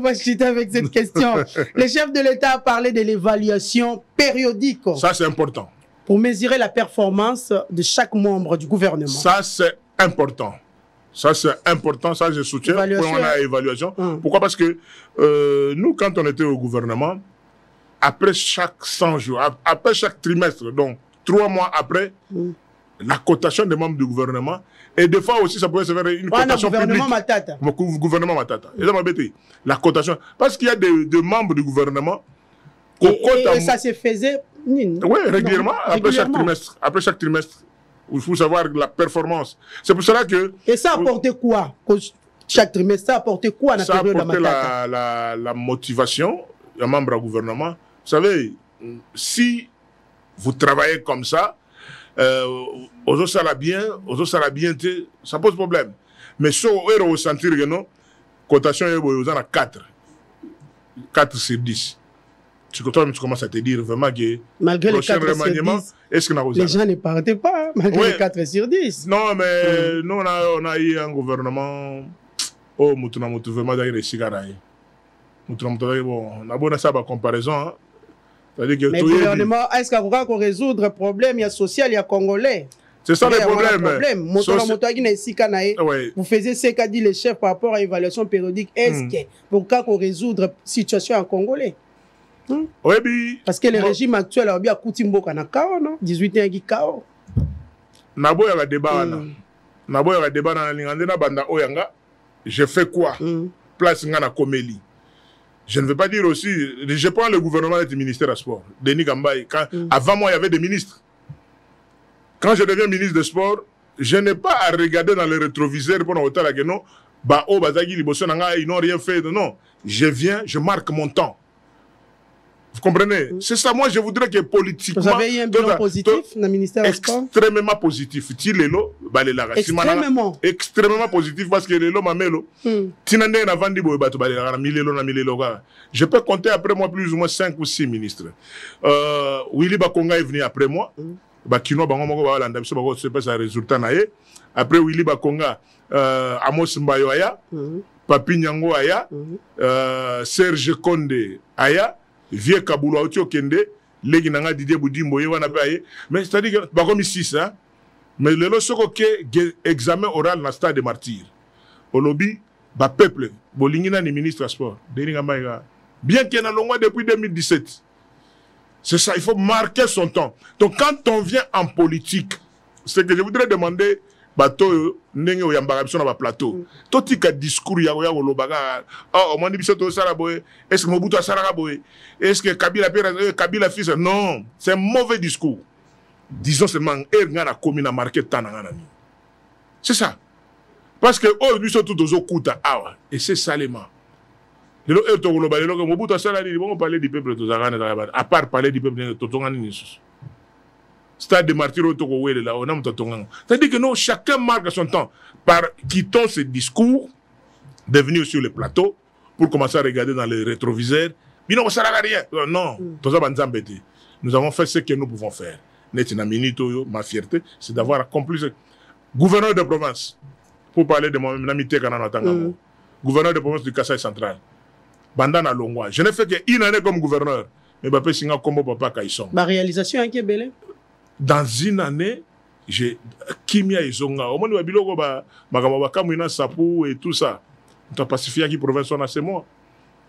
va chuter avec cette question. Le chef de l'État a parlé de l'évaluation périodique. Ça, c'est important. Pour mesurer la performance de chaque membre du gouvernement. Ça, c'est important. Ça, c'est important. Ça, je soutiens. Pour l'évaluation. Pourquoi? Parce que nous, quand on était au gouvernement, après chaque 100 jours, après chaque trimestre, donc 3 mois après, la cotation des membres du gouvernement, et des fois aussi ça pouvait se faire une cotation gouvernement publique. Matata. Gouvernement Matata. Et ça m'a bêté. La cotation. Parce qu'il y a des membres du gouvernement. Et ça se faisait oui, régulièrement, après chaque trimestre. Il faut savoir la performance. C'est pour cela que... Et ça apportait quoi? Chaque trimestre, ça apportait quoi? Ça apportait la motivation des membres du gouvernement. Vous savez, si vous travaillez comme ça, aux autres bien, ça pose problème. Mais si on veut ressentir que non, cotation est à 4 sur 10. Tu commences à te dire vraiment que malgré les 4 sur 10, les gens ne partaient pas, malgré les 4 sur 10. Non, mais nous, on a eu un gouvernement vraiment On a beau ça comparaison. C'est-à-dire que mais le gouvernement, est-ce qu'on résoudre le problème? Il y a social, il y a congolais. C'est ça le problème. Vous faisiez ce qu'a dit le chef par rapport à l'évaluation périodique. Est-ce que pourquoi qu'on résoudre la situation en congolais? Oui, parce que le régime actuel a bien coûté beaucoup na chaos, non? 18 ans qui chaos. Nabo ya débat na. Nabo ya débat na lingande na banda oyanga. Je fais quoi? Place ngana komeli. Je ne veux pas dire aussi, je prends le gouvernement du ministère des Sports. Denis Kambaye, avant moi il y avait des ministres. Quand je deviens ministre des Sports, je n'ai pas à regarder dans le rétroviseur pour autant que non, bah oh bazagi liboso nanga ils n'ont rien fait, non. Je viens, je marque mon temps. Vous comprenez? C'est ça, moi je voudrais que politiquement... Vous avez eu un bilan positif dans le ministère des Sports? Extrêmement positif. Extrêmement? Extrêmement positif parce que les lots mamelo. Je peux compter après moi plus ou moins 5 ou 6 ministres. Willy Bakonga est venu après moi. Bakino Bango Balanda, c'est pas ça résultat. Après Willy Bakonga, Amos Mbayo Aya, Papi Nyango Aya, Serge Konde Aya, Vieux Kaboula Otio Kende, Legi Nanga Didier Boudimbo, mais c'est-à-dire que, bah comme ici, ça, mais le lot soko ke examen oral dans le stade de martyrs. Au lobby, bah peuple, Bolingina ni ministre des Sports, bien qu'il y ait un long depuis 2017. C'est ça, il faut marquer son temps. Donc quand on vient en politique, c'est que je voudrais demander, bateau nenge o yambara biso na ba plateau to tika discours ya lobaga oh moni biso to sala boy est-ce que Mobutu asala boy est-ce que Kabila fils non c'est un mauvais discours disons seulement ngana komi na marqué tananga nani c'est ça parce que oh biso tout ozo kuta awa et c'est salement le to global le Mobutu asala ni bon parler du peuple to zangana à part parler du peuple to tongani ni Stade de martyrs au Togo, là, on a c'est-à-dire que nous, chacun marque son temps par quittant ce discours, de venir sur le plateau pour commencer à regarder dans les rétroviseurs. Mais non, ça n'a rien. Non, nous avons fait ce que nous pouvons faire. Ma fierté, c'est d'avoir accompli ce. Gouverneur de province, pour parler de moi-même, gouverneur de province du Kasaï central, Bandana Longwa. Je n'ai fait qu'une année comme gouverneur, mais je suis comme papa Kaïson. Ma réalisation est belle. Dans une année, j'ai Kimia Izonga. Au moins, biloko ba kamina sapu et tout ça. On a pacifié qui province on a c'est moi.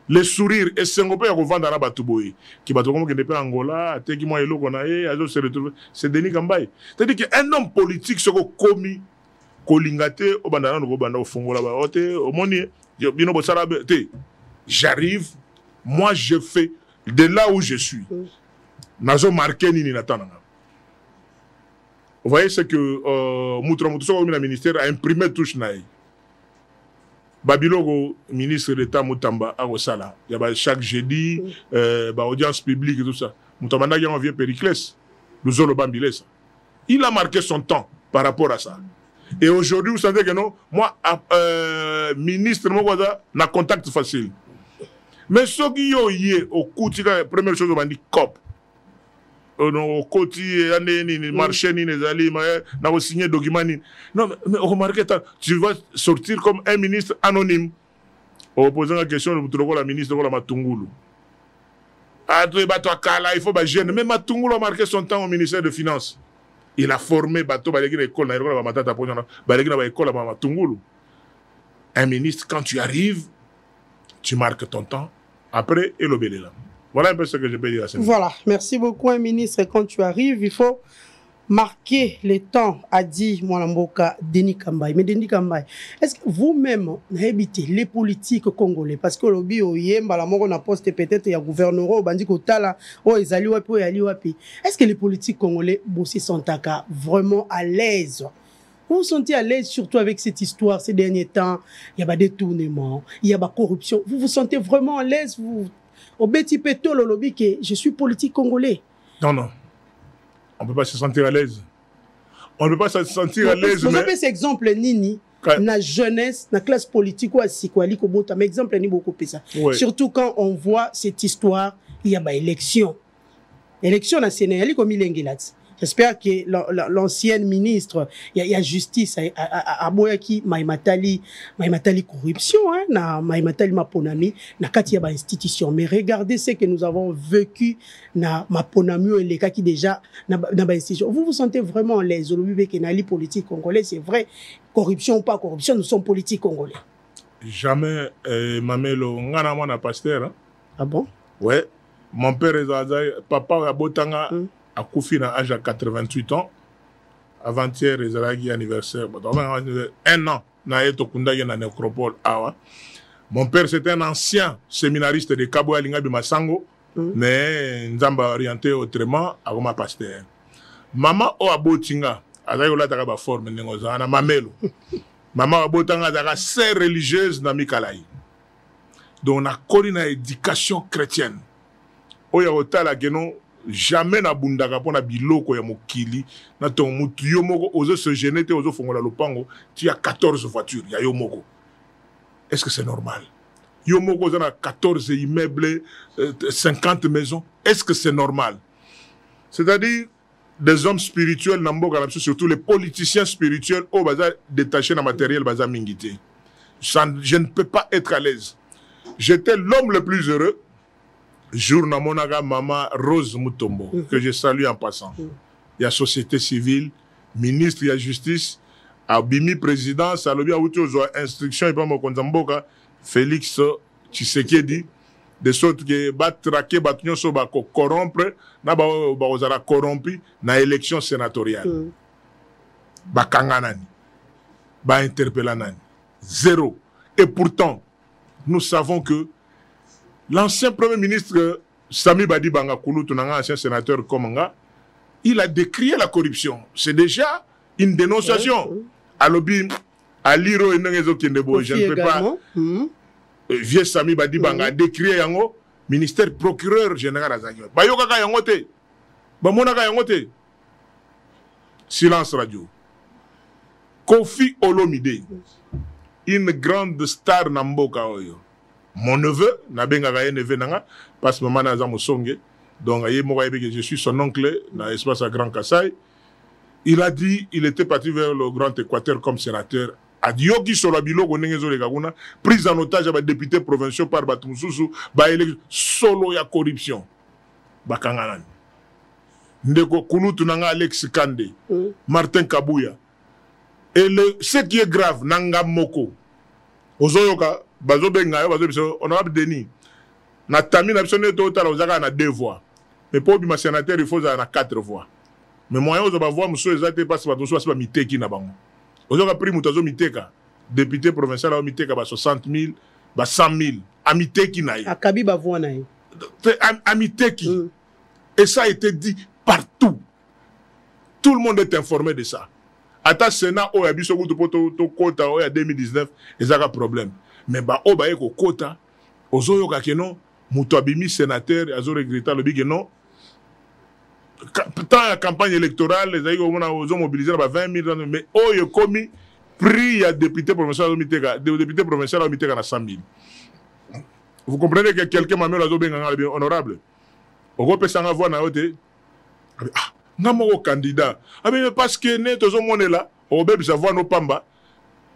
Les sourires et Sengope à revendre à Batuboy. Qui va comme que Angola, teki moi elo konae, azo se retrouve. C'est Denis Kambaye. C'est-à-dire qu'un homme politique se commis kolingate au bandana no banda au fongo là-bas. Au moins, bino bosala te. J'arrive, moi je fais de là où je suis. Nazo marqué ni natananga. Vous voyez ce que le ministère a imprimé touche naï. Babilogo, ministre d'État Moutamba, à Osala. Il y a chaque jeudi, audience publique et tout ça. Moutamba a envoyé Périclès. Nous avons le il a marqué son temps par rapport à ça. Et aujourd'hui, vous savez que non, moi, ministre, n'a contact facile. Mais ce qui est au coup, la première chose, on dit COP. Au côté marché ni les alliés n'a signé document non mais remarquez tu vas sortir comme un ministre anonyme en posant la question de la ministre de la Matungulu il faut gêner mais Matungulu a marqué son temps au ministère des Finances il a formé bateau l'école un ministre quand tu arrives tu marques ton temps après et l'obéler là. Voilà un peu ce que je peux dire à ce moment. Voilà, merci beaucoup, un ministre. Quand tu arrives, il faut marquer le temps, a dit Mwalamboka Denis Kambaye. Mais Denis Kambaye, est-ce que vous-même habitez les politiques congolais? Parce que le bio, on a posté peut-être il y a gouverneur, est-ce que les politiques congolais se sont vraiment à l'aise? Vous vous sentez à l'aise surtout avec cette histoire ces derniers temps? Il y a des détournements, il y a de la corruption. Vous vous sentez vraiment à l'aise? Au petit péto, le lobby que je suis politique congolais. Non, non. On ne peut pas se sentir à l'aise. On ne peut pas se sentir à l'aise. Vous avez cet exemple, Nini, la jeunesse, la classe politique, mais exemple, Nini beaucoup plus ça. Surtout quand on voit cette histoire, il y a des élections. Élection nationale, comme il y a J'espère que l'ancienne ministre, il y a justice à Boyaki, Maïmatali corruption, hein, na Maïmatali Maponami, na Katia ba institution. Mais regardez ce que nous avons vécu na Maponami et les cas qui déjà na ba institution. Vous vous sentez vraiment à l'aise au Lubé Kenali politique congolais, c'est vrai, corruption ou pas corruption, nous sommes politiques congolais. Jamais Mamelo ngana mwana pasteur. Hein? Ah bon? Ouais. Mon père papa Abotanga a couffé à l'âge de 88 ans. Avant-hier, il a eu anniversaire. Un an, il a été dans la nécropole. Mon père, c'était un ancien séminariste de Cabo Alinga Bimasango, mais il a orienté autrement à ma pasteur. Maman Abotinga, elle a eu la forme de Mamelo. Maman Abotanga a une sœur religieuse dans Mikalaï. Donc, on a connu une éducation chrétienne. Oya otala geno jamais na bundaka pona biloko ya mokili na to mutu yo moko ozo se gêner te ozo fongola lopango tu as 14 voitures ya yo moko. Est-ce que c'est normal? Yo moko ozo na 14 immeubles 50 maisons, est-ce que c'est normal? C'est-à-dire des hommes spirituels na mboka surtout les politiciens spirituels au baza détachés na matériel baza mingité. Je ne peux pas être à l'aise. J'étais l'homme le plus heureux jour na monaga maman Rose Mutombo, que je salue en passant. Il y a société civile, ministre, il y a justice, Abimi président, Salobi Aoutou, instruction, et pas mon konzamboka, Félix Tshisekedi, de sorte que bat traquer, bat nyonso ba corrompre, na ba ozala corrompu na élection sénatoriale. Ba kanganani, ba interpellanani, zéro. Et pourtant, nous savons que l'ancien premier ministre Sami Badi Bangakulu, ancien sénateur Komanga, il a décrié la corruption. C'est déjà une dénonciation. Alobi, Aliro et Nengezo Kendebo, je ne peux pas. Vieux Sami Badi Banga a décrié Yango, ministère procureur général Azagio. Bayokaka Yangote. Bamonaka Yangote. Silence radio. Kofi Olomide, une grande star Namboka Oyo. Mon neveu, parce que maman n'a songe, donc je suis son oncle dans l'espace à Grand Kassai. Il a dit il était parti vers le Grand Équateur comme sénateur. A dit yogi solabilo prise en otage à député provincial par Batumususu, solo ya corruption. Bakanganan. Ndeko Kulutu nanga Alex Kande, Martin Kabouya. Et ce qui est grave, Nanga Moko. Ozoyoka. Honorable Denis, na tami na bisone total ozaka na 2 voix. Mais pour bima sénateur il faut na 4 voix. Mais moyen ozo ba voix muso ezate passe ba toso ba miteki na bango. Ozoka prix mutazo miteka. Député provincial a miteka ba 60 000, ba 100 000. A miteki na ye. Akabi ba voix na ye. A miteki. Et ça a été dit partout. Tout le monde est informé de ça. Ata Sénat o ya biso kutu poto to kota o ya 2019 ezaka problème. Mais bah oh bah eko quota ozoyo kakeno muto abimi sénateur azo regretta le big non tant la campagne électorale les aïgo on a ozo mobiliser ba 20 000 mais oh yo commis prix à député provincial miteka député provincial miteka na 100 000. Vous comprenez que quelqu'un m'a mis la zobe honorable oko pesa nga voix na ote ah ngamo candidat ah mais parce que ne tozo monela o bebi sa voix no pamba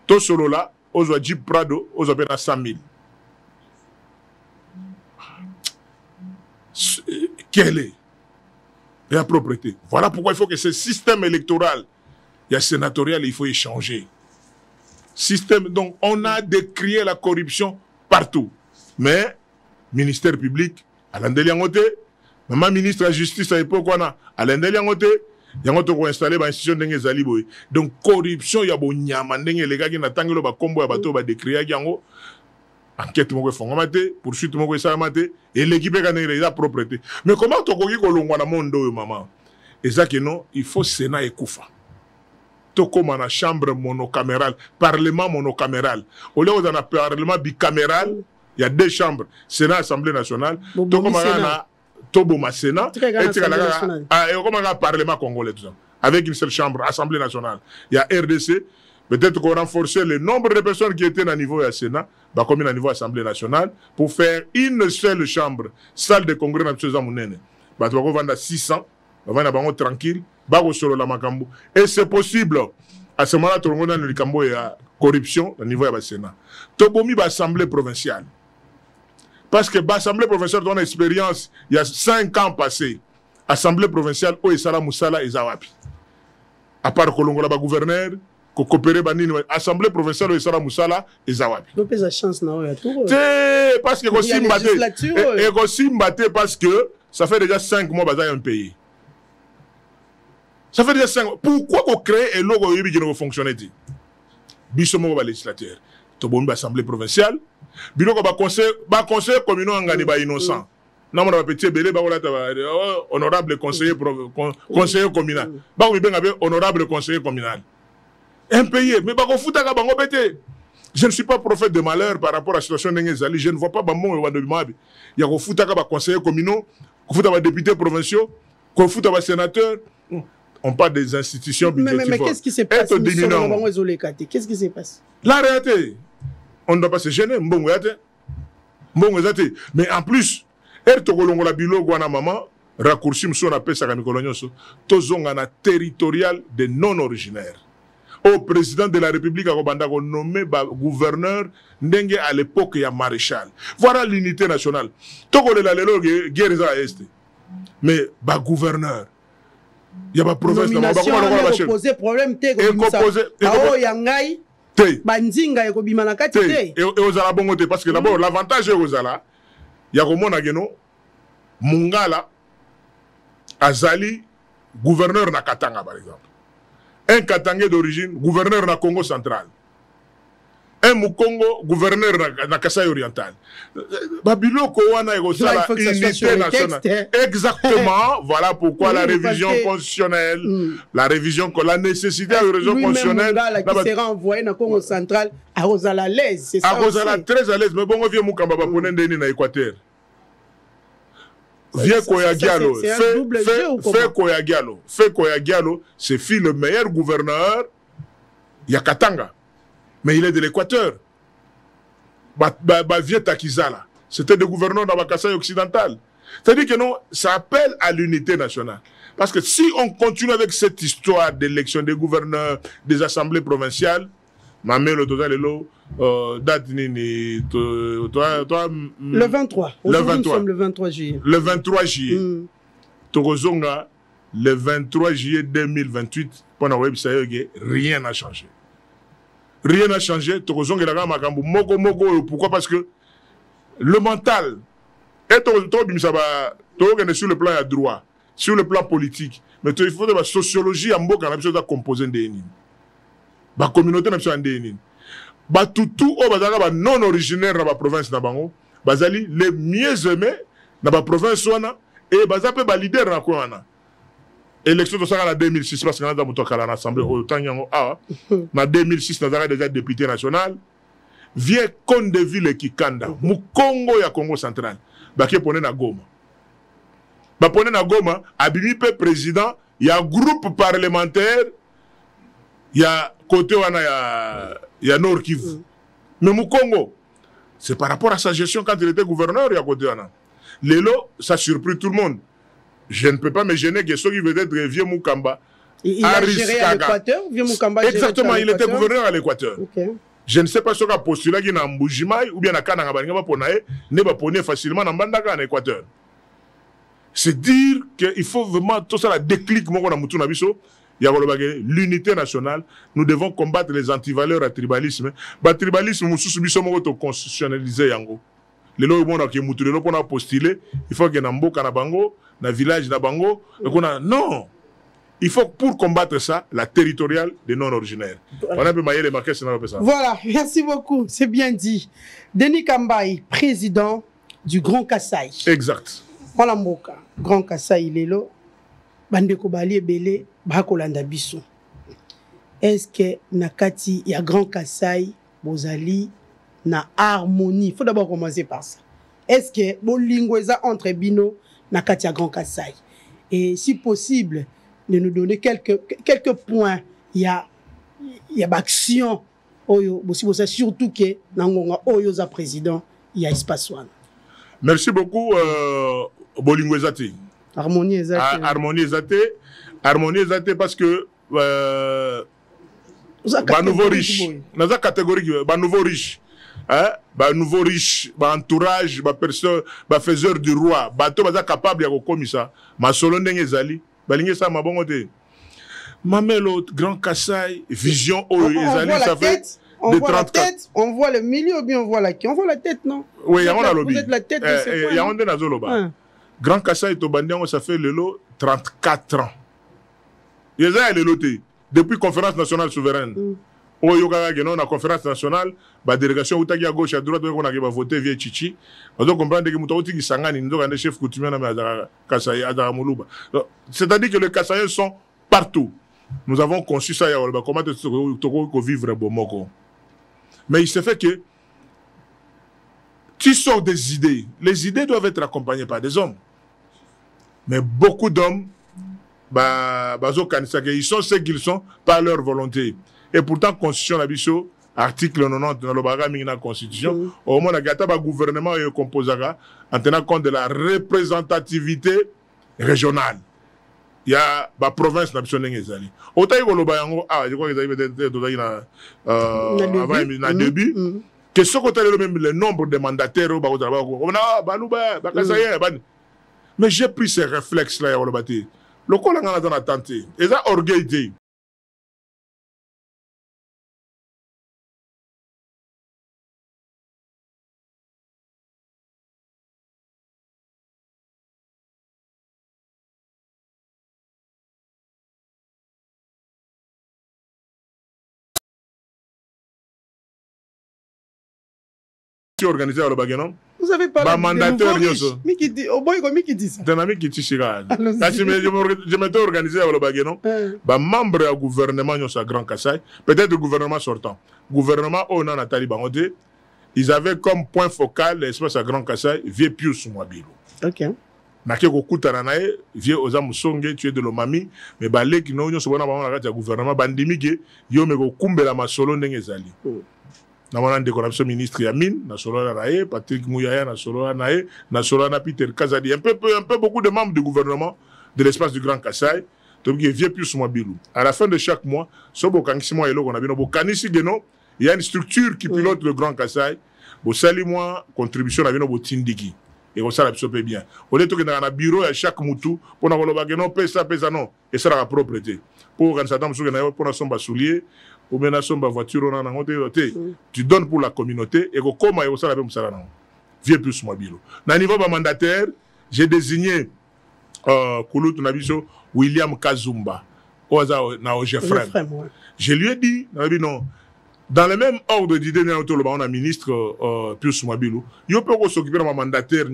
to solo là Ozo Jeep Prado, Ozo Bena 100 000. Quelle est la propriété? Voilà pourquoi il faut que ce système électoral, il y a sénatorial, il faut y changer. Système, donc on a décrié la corruption partout. Mais, ministère public, Alain Deliangote, même ministre de la justice à l'époque, Alain Deliangote, il y a installé une institution de Zaliboy. Donc, corruption, il y a bon nyama, les gars qui n'attendent pas combo à bateau, décrire yango. Enquête, mon fongomate, poursuite, mon salamate, et l'équipe a la propriété. Mais comment tu as dit que l'on a un monde, maman? Et ça, que non, il faut Sénat et Koufa. Tu comme dans la chambre monocamérale, parlement monocaméral. Au lieu d'un parlement bicaméral, il y a 2 chambres, Sénat, Assemblée nationale. Tu comme dans Toboma Sénat, et comme un parlement congolais, tout ça, avec une seule chambre, Assemblée nationale. Il y a RDC, peut-être qu'on renforçait le nombre de personnes qui étaient au niveau du Sénat, comme au niveau de l'Assemblée nationale, pour faire une seule chambre, salle de congrès, on va vendre 600, bavanda bango tranquille bakosolola makambo et c'est possible à ce moment-là tolongo na likambo ya corruption au niveau ya basénat tobomi baassemblée provinciale parce que l'Assemblée provinciale donne expérience il y a 5 ans passés. Assemblée provinciale, où est Moussala et Zawapi. À part Kolongola, gouverneur, coopérer banini, Assemblée provinciale, où est Moussala et Zawapi. Donc, la chance, non, il y a tout. C'est parce que parce que ça fait déjà 5 mois que un pays. Ça fait déjà 5 mois. Pourquoi on crée un logo qui ne fonctionne pas? Bissomo législateur. Tobomi l'Assemblée provinciale. Biloko ba conseil communal ngani ba innocent. Na mona ba petit belé ba wala ta honorable conseiller conseiller communal. Ba ko benga be honorable conseiller communal. Impayé mais ba ko futa ka bango pété. Je ne suis pas prophète de malheur par rapport à la situation d'Engezali. Je ne vois pas bamon wa de mabe. Ya ko futa ka ba conseiller communaux, ko futa ba député provinciaux, ko futa ba sénateur. On parle des institutions budgétaires. Mais qu'est-ce qui s'est passé? Qu'est-ce qui s'est passé? La réalité, on ne doit pas se gêner. Mais en plus, la maman, raccourci, on appelle ça un territorial de non-originaires. Au président de la République, on nommé gouverneur à l'époque, il y a maréchal. Voilà l'unité nationale. Mais gouverneur. Il y a pas province dans le poser problème te bandinga ekobima na kati te et ozala bongo te parce que d'abord l'avantage est ozala ya komona geno Mungala azali gouverneur na Katanga par exemple un Katangais d'origine gouverneur na Congo central un Mukongo gouverneur na Kasai oriental babiloko wana ekosala unité nationale exactement voilà pourquoi la révision constitutionnelle la révision la nécessité de révision constitutionnelle qui sera envoyé na Congo central à Rosala à l'aise c'est ça à Rosala très à l'aise mais bongo vieux mukamba ba ponen ndeni na Équateur vieux Koyagialo fait Koyagialo c'est fille le meilleur gouverneur ya Katanga. Mais il est de l'Équateur. Vieux Takizala. C'était le gouverneur dans la Kasaï occidentale. C'est-à-dire que non, ça appelle à l'unité nationale. Parce que si on continue avec cette histoire d'élection des gouverneurs, des assemblées provinciales, ma mère, le total est là, date nini, le 23. Aujourd'hui, nous sommes le 23 juillet. Le 23 juillet. Togozonga, le 23 juillet 2028, pendant le website, rien n'a changé. Rien n'a changé. Pourquoi? Parce que le mental est sur le plan à droit, sur le plan politique. Mais il faut de la sociologie en bas qu'on a composé des ennemis. La communauté n'a pas des ennemis. Tout non originaire dans la province d'Abango, les mieux aimés dans la province et les leaders dans la élection de ça en 2006 parce qu'on a dans l'Assemblée autant en 2006 nous avons déjà député national vieux Conde de ville qui Kanda Mukongo ya Congo central baké poné na Goma ba poné na Goma abimi pe président il y a groupe parlementaire il y a côté wana il y a Nord Kivu mais Mukongo c'est par rapport à sa gestion quand il était gouverneur il y a côté wana lelo ça surpris tout le monde. Je ne peux pas me gêner que ceux qui veulent être vieux Mukamba. Il a géré à l'Équateur. Exactement, il était gouverneur à l'Équateur. Okay. Je ne sais pas ce qu'a postulé qui n'a Mbujimai ou bien à Kananga ne va pas facilement dans Bandaka en Équateur. C'est dire qu'il faut vraiment tout ça la déclic l'unité nationale. Nous devons combattre les antivaleurs à tribalisme. Le tribalisme nous constitutionnaliser yango. Les lois qui ont postulé, il faut que Namboka na bango, na village na bango, non. Il faut pour combattre ça la territoriale des non-originaires. On a pu mailler les marqués, c'est ça. Voilà, merci beaucoup, c'est bien dit. Denis Kambaï, président du Grand Kasaï. Exact. Voilà Mboka, Grand Kasaï, il est là. Bandeko Bali Belé, Bakolanda Bissou. Est-ce que Nakati, il y a Grand Kasaï, Bozali, na harmonie? Il faut d'abord commencer par ça. Est-ce que Bolingweza entre Bino, Nakati, il y a Grand Kasaï? Et si possible, de nous donner quelques points. Il y a action surtout que Nangonga Oyoza président, il y a espace one. Merci beaucoup Bolingwezati. Harmonie exacte. Harmonie exacte parce que nouveau riche. Dans la catégorie nouveau riche. Nouveau riche, entourage, personne, faiseur du roi, bateau capable de comme ça. Ma solo ndenge zali, balinge ça ma bon côté. Mamelo Grand Kassai, vision ezali ça fait on voit la tête, on voit le milieu ou bien on voit la queue. On voit la tête, non? Oui, on a le Vous êtes la tête de ce point. Il y a un Grand Kassai Tobandian, ça fait le lot 34 ans. Il y a le loté depuis conférence nationale souveraine. Au Yoga, la conférence nationale, la délégation à gauche à droite, on a voté via Chichi. On doit comprendre que Moutouti Sangani, nous avons des chefs coutumiers à Kassai, à Moulouba. C'est-à-dire que les Kassaïens sont partout. Nous avons conçu ça, comment vivre un bon moko. Mais il se fait que tu sors des idées. Les idées doivent être accompagnées par des hommes. Mais beaucoup d'hommes, ils sont ce qu'ils sont par leur volonté. Et pourtant, Constitution Nabiso, article 90 dans la Constitution, au moins, le gouvernement est composé en tenant compte de la représentativité régionale. Il y a la province nationale. Autant je crois qu'ils avaient un début. Que ce qu'on a même le nombre de mandataires, mais j'ai pris ces réflexes-là. Le col a dans la tente. Et ça, orgueil. Organisé à l'Obaguenon. Vous avez parlé de mandataire qui dit ça. Je m'étais organisé à l'Obaguenon. Membre du gouvernement à Grand Kassai, peut-être le gouvernement sortant. Gouvernement on a Nathalie Bangote, ils avaient comme point focal l'espace à Grand Kassai, vieux Pius Mouabilo. OK. Nake kokutana naye vieux Oza Musonge tu es de l'Omami mais baleki no nyo sobona ba na gouvernement bandimike yo me ko kumbela masolo ndenge ezali. Nous avons un ministre Yamin, Patrick Mouyaya, Peter Kazadi, un peu beaucoup de membres du gouvernement de l'espace du Grand Kassai, qui vient plus sur Mobilou. À la fin de chaque mois, il y a une structure qui pilote le Grand Kassai, contribution à Tindiki. Et on s'en absorbe bien. On est dans un bureau à chaque moutou pour nous pesa non et ça la propreté. Pour quand ça tombe sur pour nous souliers ou bien nous voiture tu donnes pour la communauté et comme et ça la même ça non. Vieux plus mobile. Na niveau mandataire, j'ai désigné Kouloutou Nabiso William Kazumba na Ojefrem. Je lui ai dit non. Dans le même ordre d'idée, on a un ministre Pius Mouabilou. Il peut s'occuper de mon mandataire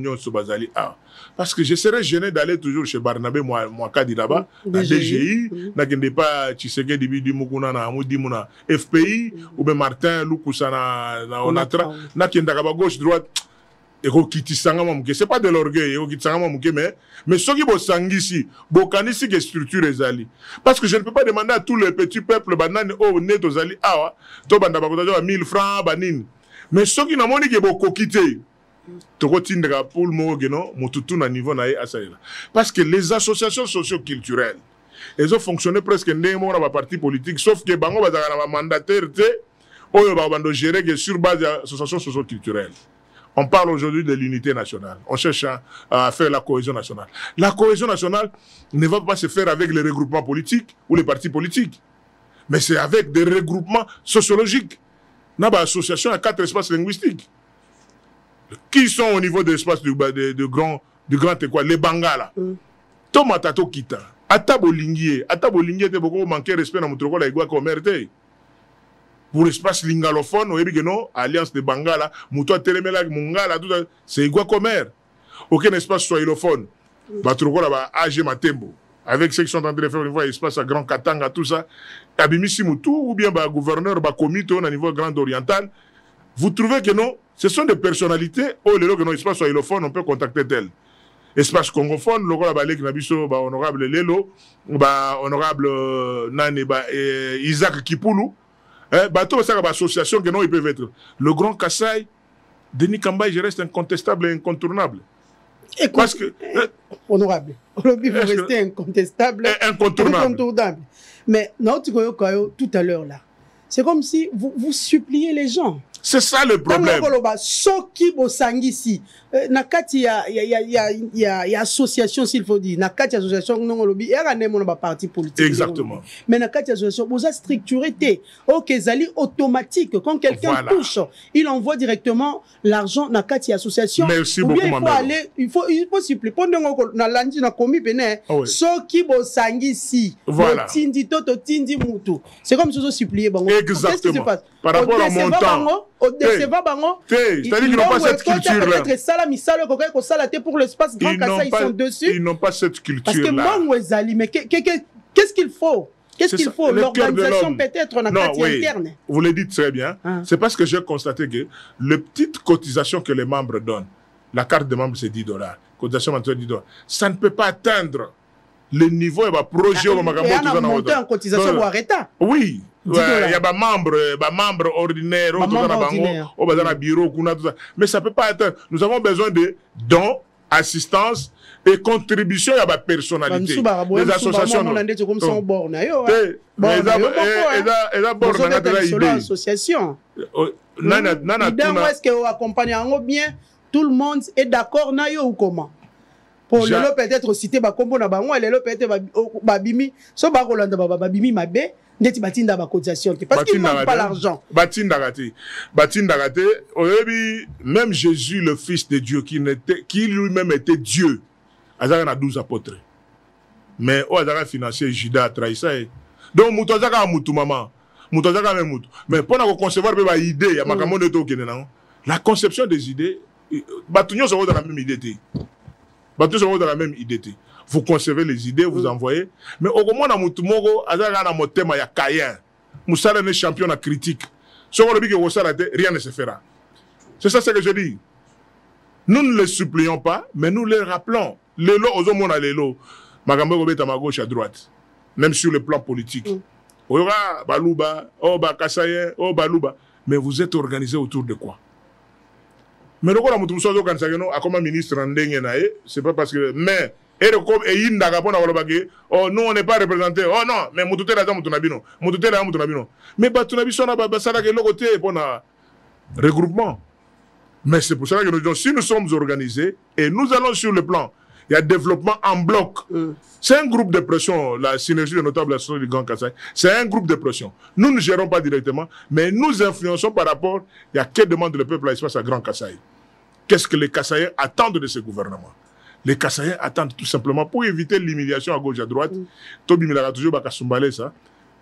parce que je serais gêné d'aller toujours chez Barnabé Mouakadi là-bas, à DGI, n'a pas Tshisekedi Dibidu Mukuna na Moudimouna FPI, ou bien Martin Lukusa na Onatra, n'a qu'un gauche droite. C'est pas de l'orgueil, mais ceux qui sont ici, Bokanisi qui structure les alliés. Parce que je ne peux pas demander à tous les petits peuples, banane, oh, net aux alliés, ah, to banda bakotajo 1000 francs, banine. Mais ceux qui n'ont pas dit qu'ils quitté, tokotindra pour le mot, non, mututu na niveau na asaïla. Parce que les associations socio-culturelles, elles ont fonctionné presque néanmoins dans la partie politique, sauf que bango bazara mandataire, oh, bando gérer sur base d'associations socio-culturelles. On parle aujourd'hui de l'unité nationale. On cherche à faire la cohésion nationale. La cohésion nationale ne va pas se faire avec les regroupements politiques ou les partis politiques. Mais c'est avec des regroupements sociologiques. On a une association à 4 espaces linguistiques. Qui sont au niveau de l'espace du grand école? Les Bangala. Tomatato Kita. Atabolingie. Atabolingie était beaucoup manqué respect dans notre école à Igua Comerte. Pour l'espace lingalophone, Alliance de Bangala, Moutoua Télémela, Mungala, c'est Igua Comer. Aucun espace swahilophone. Batroukora va AG Matembo. Avec ceux qui sont en train de faire au niveau de l'espace à Grand Katanga, tout ça. Abimisi Moutou, ou bien gouverneur, comité au niveau Grand Oriental. Vous trouvez que non, ce sont des personnalités, oh, les gens espace swahilophone, on peut contacter tel. Espace congophone, le roi Balek Nabiso, honorable Lelo, honorable Nani, Isaac Kipoulou. Bateau, c'est une association que non, ils peuvent être. Le Grand Kassai, Denis Kambaye, je reste incontestable et incontournable. Parce que. honorable. Vous restez incontestable. Incontournable. Mais tout à l'heure là, c'est comme si vous suppliez les gens. C'est ça le problème. Soki bosangisi nakati ya association s'il faut dire nakati association non lobi era nemo ba parti politique. Exactement. Mais nakati association boza structurité OK zali automatique quand quelqu'un touche il envoie directement l'argent nakati association. Merci beaucoup il faut supplier pendant na landi na komi bene soki bosangisi tindi toto tindi mutu. C'est comme si vous suppliez bango. Exactement. Par rapport au montant c'est-à-dire qu'ils n'ont pas cette culture-là. Pour l'espace Grand Kassai, ils sont dessus. Ils n'ont pas cette culture-là. Parce que mais qu'est-ce qu'il faut? Qu'est-ce qu'il faut? L'organisation peut-être en interne. Vous le dites très bien. C'est parce que j'ai constaté que les petites cotisations que les membres donnent, la carte de membre c'est $10, cotisation mensuelle $10, ça ne peut pas atteindre le niveau et le projet au Magambo. Il y a un montant en cotisation pour arrêter. Oui. Il y a des membres ordinaires, bureau, mais ça ne peut pas être. Nous avons besoin de dons, assistance et contribution à la personnalité. Les associations. Est-ce que vous accompagnez bien? Tout le monde est d'accord ou comment? Pour le lot peut-être citer Bakombo na bango, le lot peut-être Babimi, so Bakolanda Babimi Mabe. Parce qu'il n'ont pas l'argent. Même Jésus, le Fils de Dieu, qui lui-même était Dieu, il a 12 apôtres. Mais il a financé Judas a trahi ça. Donc, Moutazaka a Moutou maman. Moutazaka a Moutou. Mais pour concevoir une idée, la conception des idées, Batunion sont dans la même idée. Batunion sont dans la même idée. Vous concevez les idées, vous envoyez. Mais au moins, dans Moutumogo, il y a Caïen. Moussa est champion en critique. Rien ne se fera. C'est ça ce que je dis. Nous ne les supplions pas, mais nous les rappelons. Les lots, aux hommes, les lots. Magambo à ma gauche, à droite. Même sur le plan politique. Oura, Balouba, oh, Bakasaye, oh, Balouba. Mais vous êtes organisés autour de quoi? Mais le rôle de comme ministre, c'est pas parce que. Mais. Oh, nous on n'est pas représentés. Oh non, mais Moutouté là, Moutounabino. Moutouté là, Moutounabino. Mais Batounabiso n'a pas ça le côté pour un regroupement. Mais c'est pour ça que nous disons, si nous sommes organisés et nous allons sur le plan, il y a développement en bloc. C'est un groupe de pression, la synergie de notables associations du Grand Kassai. C'est un groupe de pression. Nous ne gérons pas directement, mais nous influençons par rapport à quelle demande le peuple à l'espace à Grand Kassai. Qu'est-ce que les Kassaïens attendent de ce gouvernement? Les Kassaïens attendent tout simplement pour éviter l'humiliation à gauche et à droite. Tobi Milaka toujours bakasumbalé ça.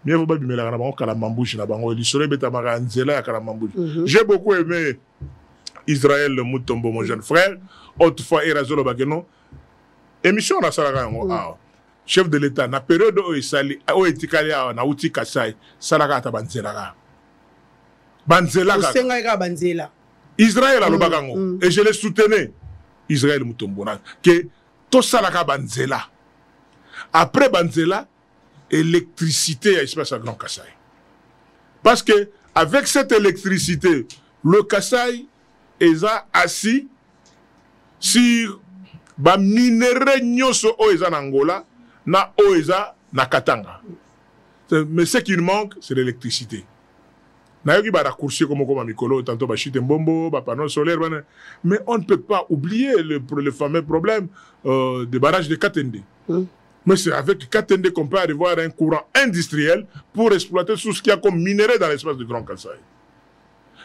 Mais vous avez Milaka na kalamambouche na bango. Il serait bête à nzela ya kalamambouche. J'ai beaucoup aimé Israël le Moutombo, mon jeune frère. Autrefois Erazolo Bageno. Émission na salaka yango. Chef de l'État na période où il sali où etikali na uti Kassai salaka ta banzela. Banzela. Senga banzela. Israël a le bagango et je le soutenais. Israël Moutombona, que tout ça la Banzela. Après Banzela, électricité à l'espace à Grand Kassai. Parce que avec cette électricité, le Kassai est assis sur ba minéraux nyoso oeza en Angola, na oeza na Katanga. Mais ce qui manque, c'est l'électricité. Nayoki ba raccourci comme Mikolo, tantôt ba chute mbombo, ba panneau solaire, mais on ne peut pas oublier le fameux problème des barrages de Katende. Mais c'est avec Katende qu'on peut avoir un courant industriel pour exploiter tout ce qu'il y a comme minerai dans l'espace du Grand Kassai.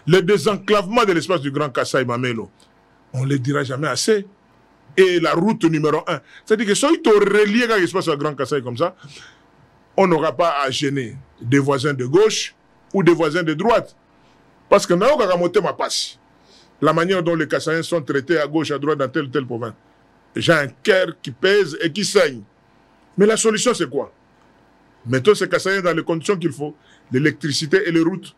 Le désenclavement de l'espace du Grand Kassai, Mamelo, on ne le dira jamais assez. Et la route numéro 1, c'est-à-dire que si on relie avec l'espace du Grand Kassai comme ça, on n'aura pas à gêner des voisins de gauche ou des voisins de droite. Parce que nous avons ma passe. La manière dont les Kassaïens sont traités à gauche, à droite, dans telle ou telle province. J'ai un cœur qui pèse et qui saigne. Mais la solution, c'est quoi? Mettons ces Kassaïens dans les conditions qu'il faut. L'électricité et les routes.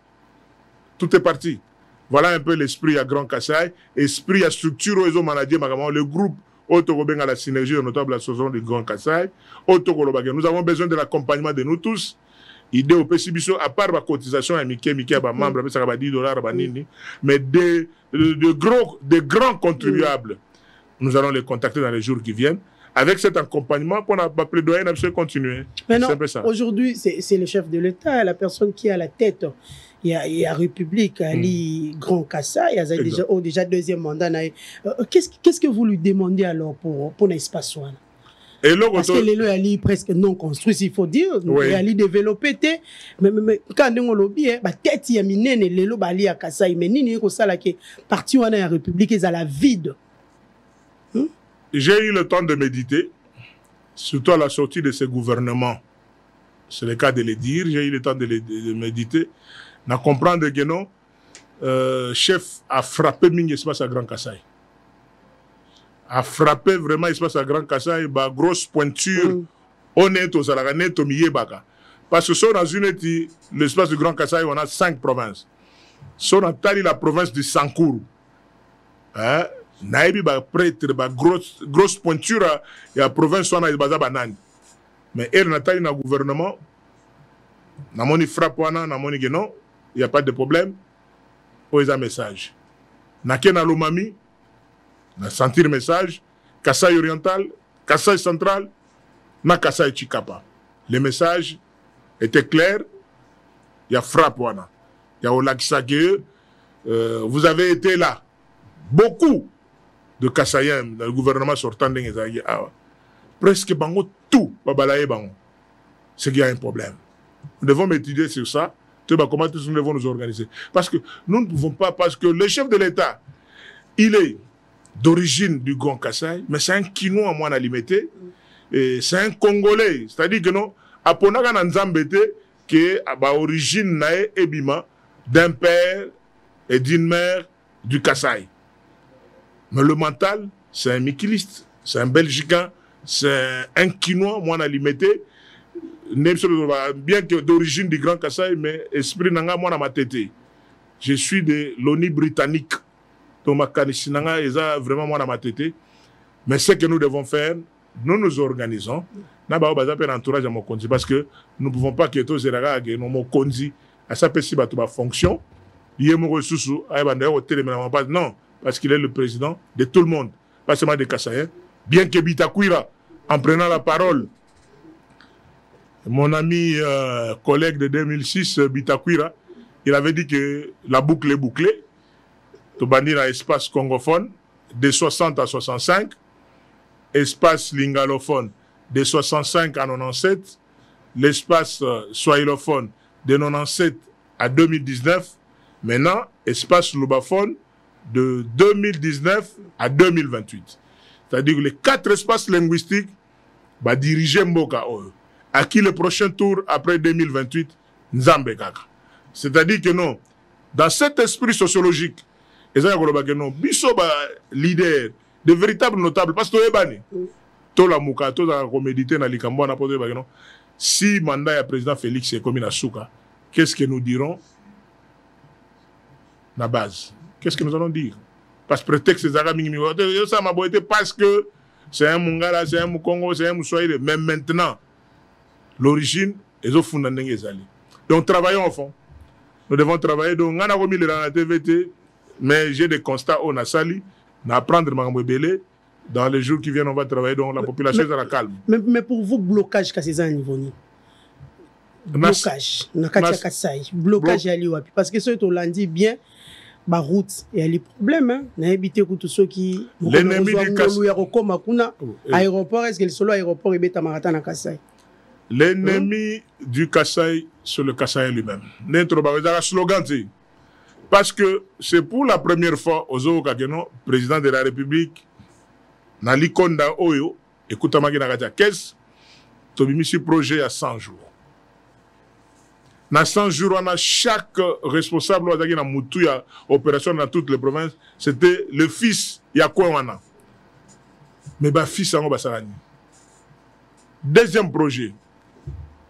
Tout est parti. Voilà un peu l'esprit à Grand Kassai. Esprit à structure aux managers, le groupe Otogobeng à la synergie de notables associations du Grand Kassai. Nous avons besoin de l'accompagnement de nous tous. Idée au PCBISO, à part ma cotisation à Mickey, membre, ça va $10, mais des grands contribuables, nous allons les contacter dans les jours qui viennent, avec cet accompagnement, pour la plaidoyer, on a continuer. Mais non, aujourd'hui, c'est le chef de l'État, la personne qui est à la tête. Il y a République, Ali Grand Kassa, il y a déjà deuxième mandat. Qu'est-ce que vous lui demandez alors pour l'espace soin? Parce que les lois sont presque non construits, il faut dire. Oui. Il y a développé. Mais quand on lobby, tête il y a minene les lois bali à Kassa, mais ni ko sala que parti on la République est à la vide. J'ai eu le temps de méditer, surtout à la sortie de ce gouvernement. C'est le cas de le dire. J'ai eu le temps de méditer. Na comprendre que non, chef a frappé Ming espace à Grand Kassai. A frappé vraiment espace à Grand Kassai, bah grosse pointure, honnête aux Alaganettes, au Miyebaka. Parce que sur dans l'espace du Grand Kassai, on a 5 provinces. Sur dans la province du Sankourou, Naïbi bah prêtre, bah grosse pointure, et la province on a baza banane. Mais elle n'a pas eu un gouvernement, n'a moni frappe wana, n'a moni que non. Il n'y a pas de problème. Posez un message. Naken Alomami, na sentir message. Kassai oriental, Kassai central, na Kassai Chikapa. Le message était clair. Il y a frappe. Il y a Olakisake. Vous avez été là. Beaucoup de Kassayens dans le gouvernement sortant de Ngezagi. Presque bango tout. C'est qu'il y a un problème. Nous devons m'étudier sur ça. Comment nous devons nous organiser. Parce que nous ne pouvons pas, parce que le chef de l'État, il est d'origine du Grand Kassai, mais c'est un Kinois à moi à limiter, et c'est un Congolais. C'est-à-dire que non, à Ponaga Nzambete, qui est origine nae ebima d'un père et d'une mère du Kassai. Mais le mental, c'est un Mikiliste, c'est un Belgicain, c'est un Kinois, moi à limiter. Bien que d'origine du Grand Kassai, mais esprit nanga moi na ma tête. Je suis de l'ONU britannique. Donc ma kanisinanga est vraiment moi na ma tête. Mais ce que nous devons faire, nous nous organisons. Na ba baza pe entourage à mon konzi parce que nous ne pouvons pas que tous zeraga que mon konzi à sa pesi ba to ba fonction. Yemo ressources ay ba ndé hôtel mais pas non parce qu'il est le président de tout le monde, pas seulement des Kassayens. Bien que Bitakwira en prenant la parole, mon ami collègue de 2006, Bitakwira, il avait dit que la boucle est bouclée. Tu bannis l'espace congophone de 60 à 65, espace lingalophone de 65 à 97, l'espace swahilophone de 97 à 2019, maintenant, espace lubaphone de 2019 à 2028. C'est-à-dire que les 4 espaces linguistiques vont diriger Mboka Oyo. À qui le prochain tour après 2028, Nzambe Kaka. C'est-à-dire que non, dans cet esprit sociologique, biso ba leader, de véritables notables, parce que tout la mouka, tout la comédité na likambo na posé non. Si mandat du président Félix est comme Souka, qu'est-ce que nous dirons na base? Qu'est-ce que nous allons dire? Parce que prétexte c'est Arabes ça m'a beau parce que c'est un Mungala, c'est un Mukongo, c'est un Moussoïde, mais maintenant l'origine est au fond de. Donc travaillons au fond. Nous devons travailler. Donc on a remis dans la TVT, mais j'ai des constats au Nassali, d'apprendre Mangambélé. Dans les jours qui viennent, on va travailler. Donc la population est à la calme. Mais pour vous, blocage, qu'à ces niveau blocage. Blocage à l'Iwapi. Parce que ceux qui l'ont dit bien, la route, il y a des problèmes. On a évité que tous ceux qui. L'ennemi du Kassai. Aéroport, est-ce que le solo aéroport est bête à Marata na Kassai? L'ennemi du Kassai, c'est le Kassai lui-même. Notre slogan, parce que c'est pour la première fois aux Okageno, président de la République, Nali Konda Oyo, écoutez ma guinée qu'est-ce que projet à 100 jours. Dans 100 jours, on a chaque responsable qui a une opération dans toutes les provinces. C'était le fils Yakouana. Mais le fils est en deuxième projet.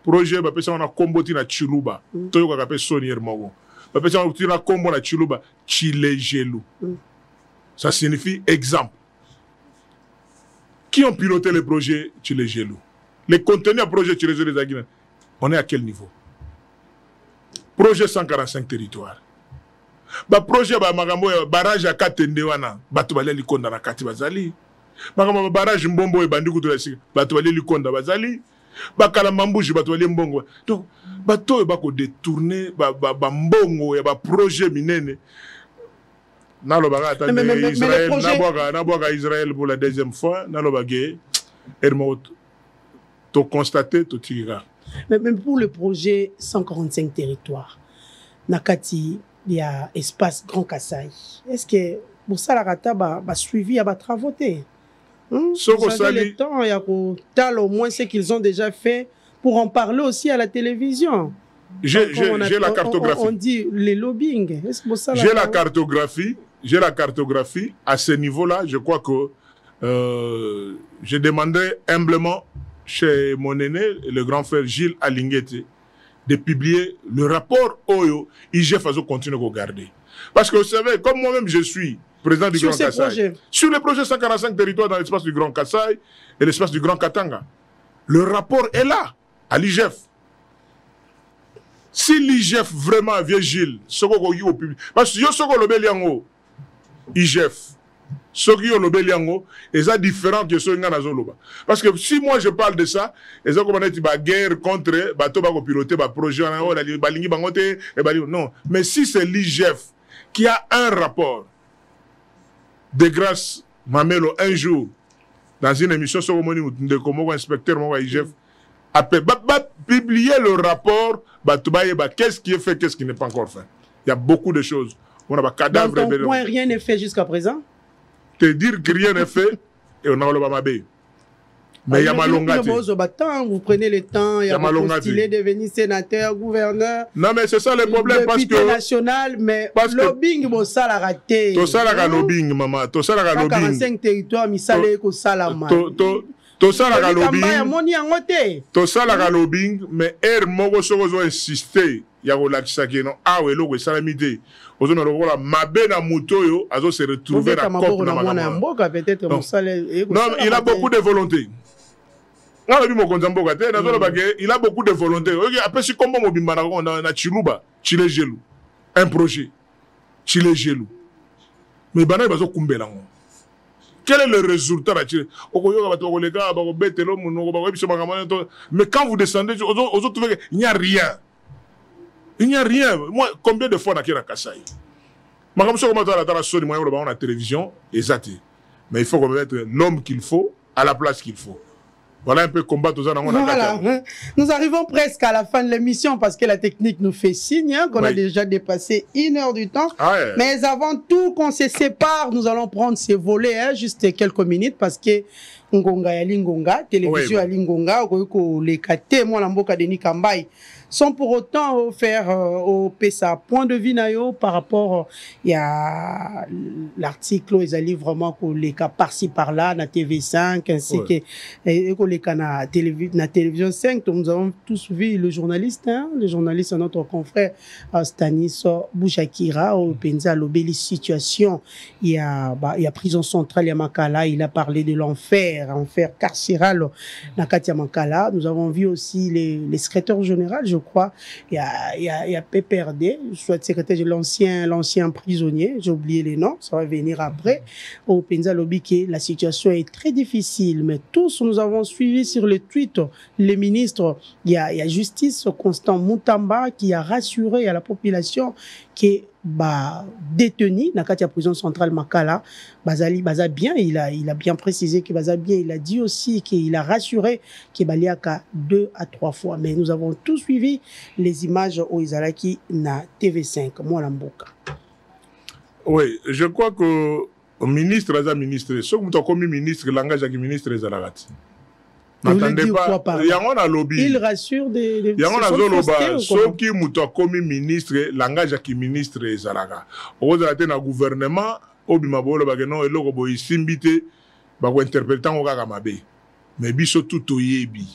Projet, on a combattu na Chiluba. Toyo ka kapé Sonier Mogo. On a combattu na Chiluba, Chilejelu. Ça signifie exemple. Qui ont piloté le projet Chilejelu? Les contenus à projet Chilejelu, on est à quel niveau? Projet 145 territoires. Projet barrage à Katendewana, Batoubalé Likonda na Kati Bazali. Makama barrage mbombo e bandi kutu la sika. Bato bali likonda bazali. Bakala mambuji bato bali mbongo. Donc bato e bako détourner ba mbongo ya ba projet minene. Nalo baga attendre Israël naboka Israël pour la deuxième fois. Nalo bagé ermo to constater to tira. Mais même pour le projet 145 territoires, Nakati, il y a espace Grand Kassai. Est-ce que pour ça, la rata va suivi à travaux? Vous avez le temps, il y a au moins ce qu'ils ont déjà fait pour en parler aussi à la télévision. J'ai la cartographie. On dit les lobbying. J'ai la cartographie. J'ai la cartographie. À ce niveau-là, je crois que je demanderai humblement chez mon aîné, le grand frère Gilles Alinguete, de publier le rapport Oyo, IGF a continué à garder. Parce que vous savez, comme moi-même je suis président du Grand Kassai, sur le projet 145 territoires dans l'espace du Grand Kassai et l'espace du Grand Katanga, le rapport est là, à l'IGF. Si l'IGF vraiment vient Gilles, ce qu'on dit au public, parce que ce qu'on le liango, IGF, ce qui ont le béliango, c'est différent que ce qui ont. Parce que si moi je parle de ça, ils ont commencé à guerre contre bateau ba piloter ba projet non, mais si c'est l'IGF qui a un rapport de grâce Mamelo un jour dans une émission sur de comment inspecteur mon IGF a publié le rapport qu'est-ce qui est fait, qu'est-ce qui n'est pas encore fait. Il y a beaucoup de choses. On a un cadavre. Dans ton point, rien n'est fait jusqu'à présent. Te dire que rien n'est fait et on a le Bamabé. Mais il y a Malongati. Vous prenez le temps, il y a postulé devenir sénateur, gouverneur. Non, mais c'est ça le problème parce que. National, mais lobbying, bon, ça l'a raté. Tout ça l'a lobbying, maman. Tout ça l'a lobbying. 45 territoires, mais ça l'a salama. Tout ça l'a lobbying. Tout ça l'a lobbying, mais Mogo Sogozo insisté. Il y a relaxé qui non. Ah ouais, l'eau est salamité. Aux autres, on a mabé na mutoyo, azo se retrouver à Cop na Magama. Non, il a beaucoup de volonté. Il a beaucoup de volonté. Après, si comme on a Chiluba, Chile Gelou, un projet, Chile Gelou. Mais Bana bazo kumbela. Quel est le résultat de Chile? Mais quand vous descendez, aux autres, il n'y a rien. Il n'y a rien. Moi, combien de fois on a quitté Kassai? Mais comme ça, on a la télévision, exact. Mais il faut mettre l'homme qu'il faut à la place qu'il faut. Voilà un peu combat tout ça. Voilà. Nous arrivons presque à la fin de l'émission parce que la technique nous fait signe qu'on a déjà dépassé 1 heure du temps. Ah ouais. Mais avant tout qu'on se sépare, nous allons prendre ces volets juste quelques minutes parce que Ngonga ya Lingonga, télévision ya Lingonga, les KT, moi l'amboka de Nikambai, sans pour autant faire au PSA point de vue nayo par rapport à l'article ils allaient vraiment que les cas par-ci par-là na TV5 ainsi que les cas na télévision 5. Donc nous avons tous vu le journaliste notre confrère Stanis Bouchakira au Penza Lobeli situation il y a prison centrale à Makala, il a parlé de l'enfer carcéral na Katia Makala. Nous avons vu aussi les secrétaires généraux, je crois, il y a PPRD, soit secrétaire de l'ancien prisonnier, j'ai oublié les noms, ça va venir après. Au Penza Lobby, la situation est très difficile, mais tous nous avons suivi sur le tweet les ministres. Il y a Justice Constant Moutamba qui a rassuré à la population qui détenu dans la prison centrale Makala, Bazali bien, il a bien précisé que Bazali bien, il a dit aussi qu'il a rassuré qu'il y a 2 à 3 fois. Mais nous avons tous suivi les images au Izalaki na TV5, moi l'amboka. Oui, je crois que le ministre, ce que comme ministre, le langage du ministre est Zalagati. N'attendez pas. Il y a un lobby. Il rassure des il y a un lobby. Ceux qui sont comme ministre, langage qui ministre est Zalaga. Au sein gouvernement, au bimabolo bageno et logo boy simbité, bago interprétant au gagamabe. Mais biso tout yebi.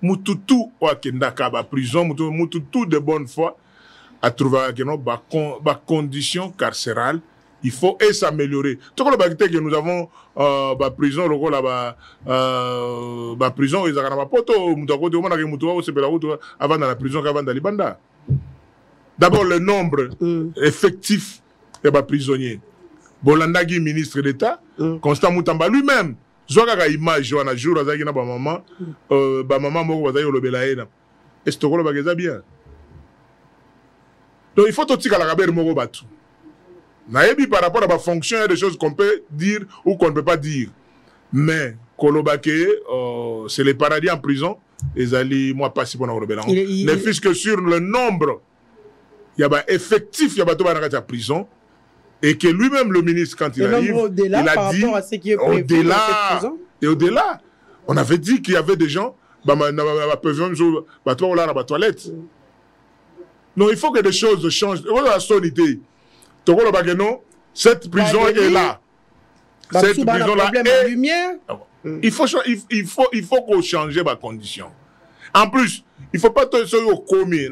Mututu ou akendaka ba prison, mututu de bonne foi à trouver ageno ba condition carcérale. Il faut s'améliorer. Tout que nous avons la prison, la prison, ils ont poto, avant dans la prison qu'avant dans Libanda. D'abord le nombre effectif des prisonniers. bolandaki ministre d'état Constant Mutamba lui-même zwaka image wana jour azaki na ba maman moko bazaki olobela ena est-ce que ba geza bien donc il faut totika la kabere moko batu nayebi par rapport à la fonction il y a des choses qu'on peut dire ou qu'on ne peut pas dire mais kolobake c'est les paradis en prison ezali moi pas si pour olobela ne fût que sur le nombre il y a effectif il y a bato ba na prison. Et que lui-même, le ministre, quand il arrive, il a dit, au-delà, on avait dit qu'il y avait des gens, toilette. Non, il faut que des choses changent. Cette prison est là. Cette prison-là est... Il faut qu'on change ma condition. En plus, il ne faut pas te commis.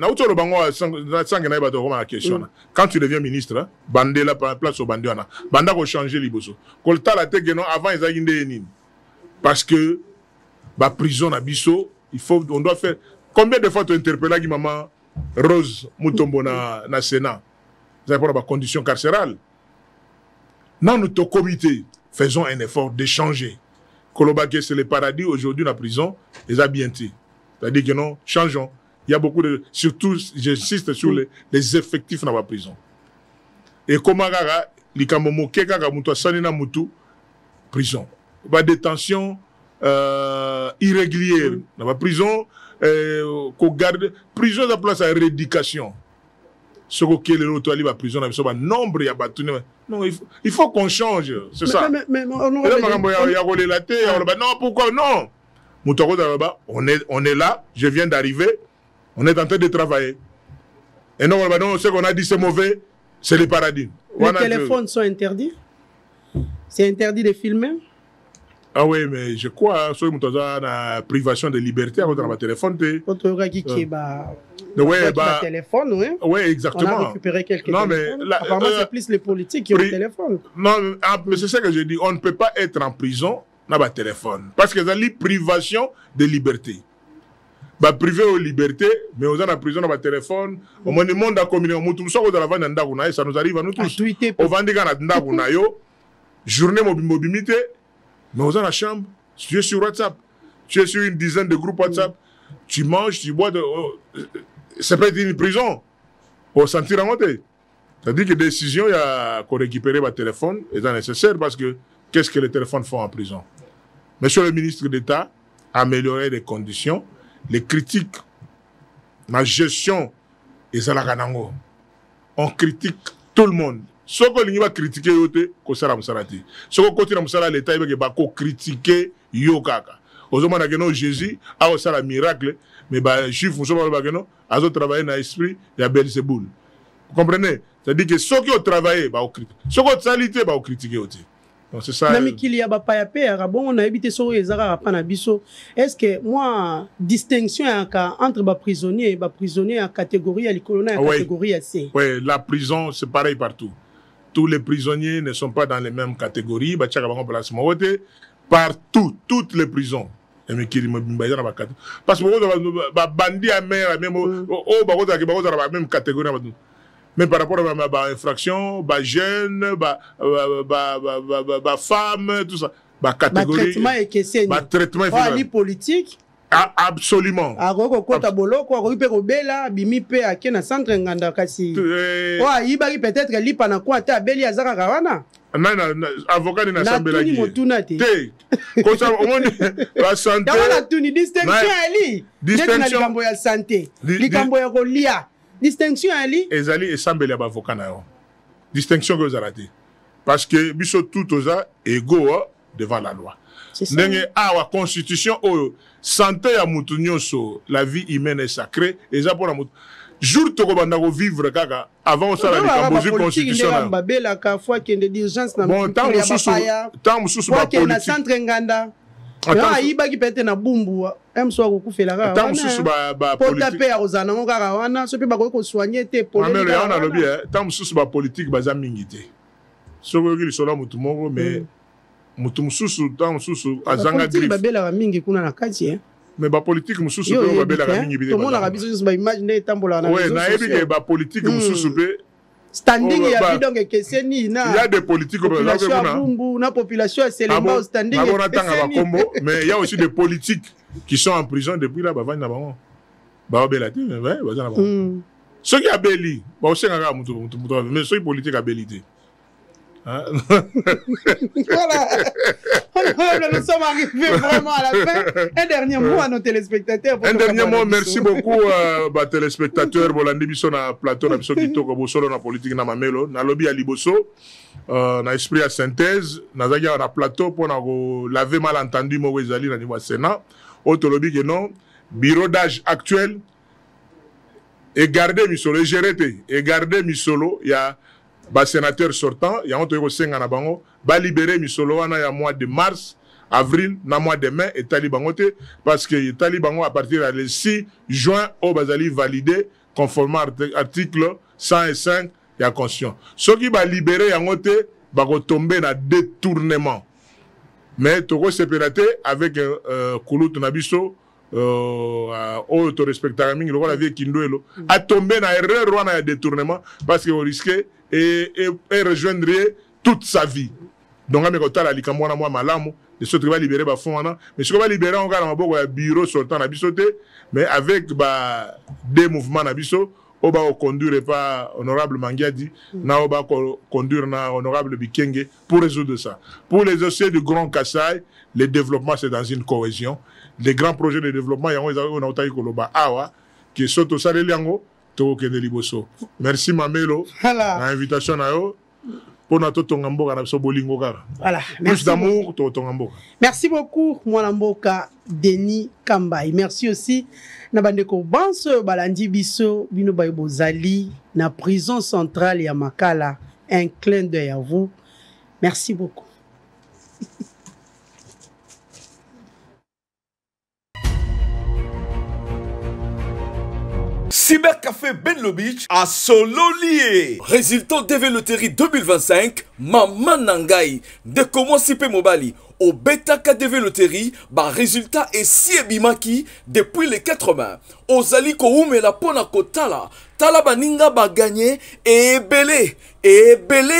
Quand tu deviens ministre, bandé la place au bandé, banda ko changer liboso. Kolta la tête avant ils ont parce que la prison à Bisso, on doit faire. Combien de fois tu interpelles qui maman Rose Mutombo na Sénat? Vous avez pour la condition carcérale. Dans notre comité, faisons un effort de changer. Kolobake c'est le paradis aujourd'hui la prison, les a bien été. C'est-à-dire que non, changeons. Il y a beaucoup de... Surtout, j'insiste sur les effectifs dans la prison. Et comment likamomo keka mutu sanina mutu prison. Ba détention irrégulière dans la prison qu'on garde prison de place à rééducation. Ce que le l'auto la prison dans le nombre il y a battu. Non, il faut qu'on change, c'est ça. Mais non, pourquoi non? On est là, je viens d'arriver, on est en train de travailler. Et non, ce qu'on a dit c'est mauvais, c'est le paradis. Les téléphones sont interdits? C'est interdit de filmer? Ah oui, mais je crois, sur la privation de liberté, on a un téléphone. Oui, exactement. On a récupéré quelques téléphones. Apparemment, c'est plus les politiques qui ont le téléphone. Non, mais c'est ça que je dis, on ne peut pas être en prison. Na ba téléphone parce que ça li privation de liberté ba privé aux libertés mais aux en prison na ba téléphone au moins le monde a communiqué mutu so ko dans la vendre ndaku na ça nous arrive à nous tous au vendre kana ndaku na yo journée mobilité mais aux en la chambre tu es sur WhatsApp tu es sur une dizaine de groupes WhatsApp tu manges tu bois c'est pas une prison au sentir en monter c'est-à-dire que décision il y a qu'on récupérer ba téléphone est nécessaire parce que qu'est-ce que les téléphones font en prison? Monsieur le ministre d'État, améliorer les conditions, les critiques, la gestion, et ça la ganango. On critique tout le monde. Ce qu'on va critiquer, c'est ça la moussarati. Ce qu'on continue à moussara l'État, il va critiquer yokaka. Aux hommes qui Jésus, a ça la miracle, mais les juifs, ils ont travaillé dans l'esprit, il y a Belzéboul. Vous comprenez? C'est-à-dire que ceux qui ont travaillé, ils ont critiqué. Ceux qui ont salité, ils ont critiqué aussi. C'est ça. Est-ce que moi, distinction entre les prisonniers et les prisonniers en catégorie à l'école en catégorie C? Oui, la prison, c'est pareil partout. Tous les prisonniers ne sont pas dans les mêmes catégories. Partout, toutes les prisons. Parce que les bandits à mer, même catégorie. Mais par rapport à ma infraction, ma jeune, ma femme, tout ça, ma catégorie, ma traitement est politique. Absolument. Avocat de l'Assemblée. Distinction ali ezali esambeli ya avocat na yo distinction que vous avez parce que biso tout oza égaux devant la loi ndenge awa constitution oyo santé ya mutu nyonso la vie humaine est sacrée eza pour la mutu jour to ko banda ko vivre kaka avant ça la constitution na babela ka fois qu'il y a d'urgence na bon tant mususu ba politique centre nganda ayiba ki pete na bumbu emso akufela ka tant mususu ba politique pe ozana ngo kaka wana so pe ba ko soigner te politique mais on a lobby tant mususu ba politique baza mingité so ko ki sola mutu moko mais mutu mususu tant mususu azanga griffe babela mingi kuna na kati mais ba politique mususu pe babela mingi bi to mona ka biso ba image ne tambola na ouais na ebi ke ba politique mususu pe standing ya bidon ekeseni na il y a des politiques population ya Bumbu na population ya Selemba au standing mais il y a aussi des politiques qui sont en prison depuis là bavani na bango ba belati mais bazana bango ceux qui abeli ba osenga mutu mais ceux politiques abelité. Hein? Voilà. Nous sommes arrivés vraiment à la fin. Un dernier mot à nos téléspectateurs. Un dernier mot, merci beaucoup aux téléspectateurs. Bolandi biso na plateau na biso kitoko bosolo na politique na mamelo na lobby à liboso na esprit à synthèse na zaga na plateau pour na laver malentendu mo wezali na niveau Sénat. Autre lobby que non bureau d'âge actuel et garder misolo et gérer et garder misolo il y a ba sénateur sortant il y a un truc senga na bango ba libérer misolo wana ya mois de mars avril na mois de mai et talibangote parce que talibango à partir du 6 juin au bazali validé conformément à article 105 ya constitution ceux qui ba libérer yangote ba ko tomber na détournement mais toko séparé avec kulutu na biso auto respectera mingi lokola vie kindoelo a tombé na erreur wana ya détournement parce que on risquait et rejoindrait toute sa vie. Donc, on a la likambo na moi malamu, de ce qui va libérer ba fond wana, mais ce qui va libérer on va maboko ya bureau sortant na biso te, mais avec ba des mouvements na biso, on va conduire pas honorable Mangiadi, na on va conduire na honorable Bikenge pour résoudre ça. Pour les dossiers du Grand Kassai, le développement c'est dans une cohésion. Les grands projets de développement on a utayi koloba awa qui sont au salé liango. Merci Mamelo. Voilà. L'invitation à eux. Pour notre tongamboka na so bolingo kaka. Voilà. Plus d'amour to tongamboka. Merci beaucoup Mwanamboka Denis Kambai. Merci aussi na bandeko Banso balandi biso bino bozali na prison centrale ya Makala. Un clin d'œil à vous. Merci beaucoup. Cybercafé Benlo Beach à Sololier. Résultat DV Loterie 2025, Maman Nangai, de comment Sipe Mobali. Au Beta KDV Loterie, bah résultat est si ebimaki depuis les 80. Aux aliko oume la pona kotala, tala baninga ba gagné et belé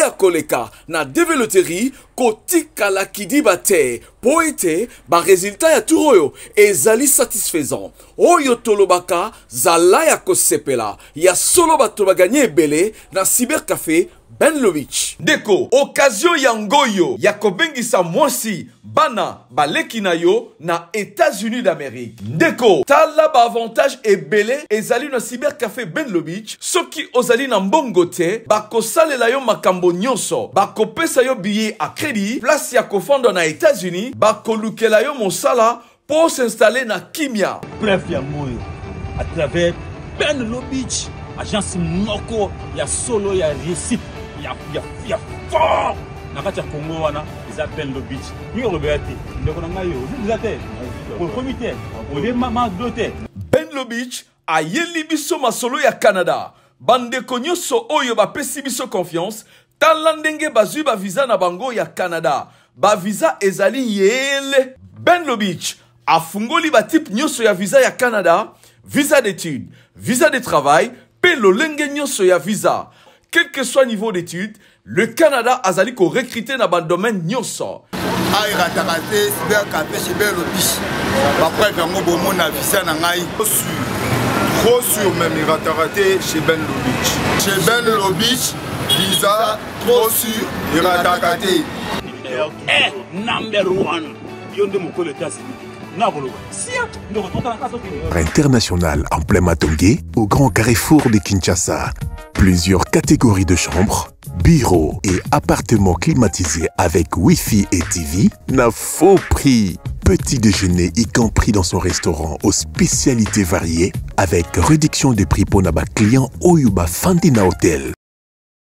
à koleka. Na DV Loterie, kotika la kidi bate, poete, bah résultat ya turoyo, et zali satisfaisant. Oyo tolobaka, zala ya kosepela, ya solo bato ba gagné belé, na cybercafé, Benlo Beach. Deko, occasion yangoyo, yakobengisa mwasi, bana, baleki na yo, na États-Unis d'Amérique. Deko, tala ba avantage ebele, ezali na cybercafé Benlo Beach, soki ozali na mbongo te, bakosale la yo makambo nyonso, bakopesa yo billet à crédit, place ya kofando na États-Unis, bakolukela yo mosala, pour s'installer na Kimia. Bref, ya moyo, à travers Benlo Beach, agence moko, ya solo, ya réussite. Ya fort nakati ya Congo wana ils appellent le beach ni robéati ndeko na ngayo zate pour comité on les maman doté Benlo Beach ayeli biso masolo ya Canada bandeko nyonso oyo bapesi biso confiance tala ndenge bazwi ba visa na bango ya Canada ba visa ezali yele Benlo Beach afungoli ba type nyonso ya visa ya Canada visa d'études visa de travail pe lolenge nyonso ya visa. Quel que soit le niveau d'études, le Canada a zali ko recruter dans le domaine nyonso. Aïe ratarate cybercafé chez Benlo Beach. Après quand on a visa na ngai trop sûr même ratarate chez Benlo Beach. Chez Benlo Beach, visa trop sûr ratarate. Number one. Yonde moko le tasi. International en plein Matongé, au grand carrefour de Kinshasa. Plusieurs catégories de chambres, bureaux et appartements climatisés avec Wi-Fi et TV n'a faux prix. Petit déjeuner y compris dans son restaurant aux spécialités variées avec réduction des prix pour naba clients Oyuba Fandina Hotel.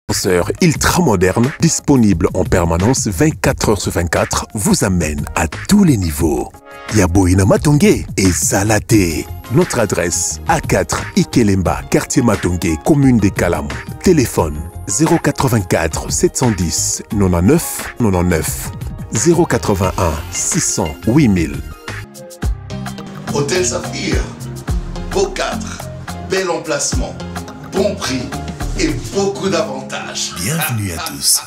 Ascenseur ultra moderne, disponible en permanence 24 h sur 24, vous amène à tous les niveaux. Yaboina Matongé et Salaté. Notre adresse A4 Ikelemba, quartier Matongé, commune des Kalam. Téléphone 084 710 99 99 081 600 8000. Hôtel Saphir, Beau 4, bel emplacement, bon prix. et beaucoup d'avantages. Bienvenue à tous.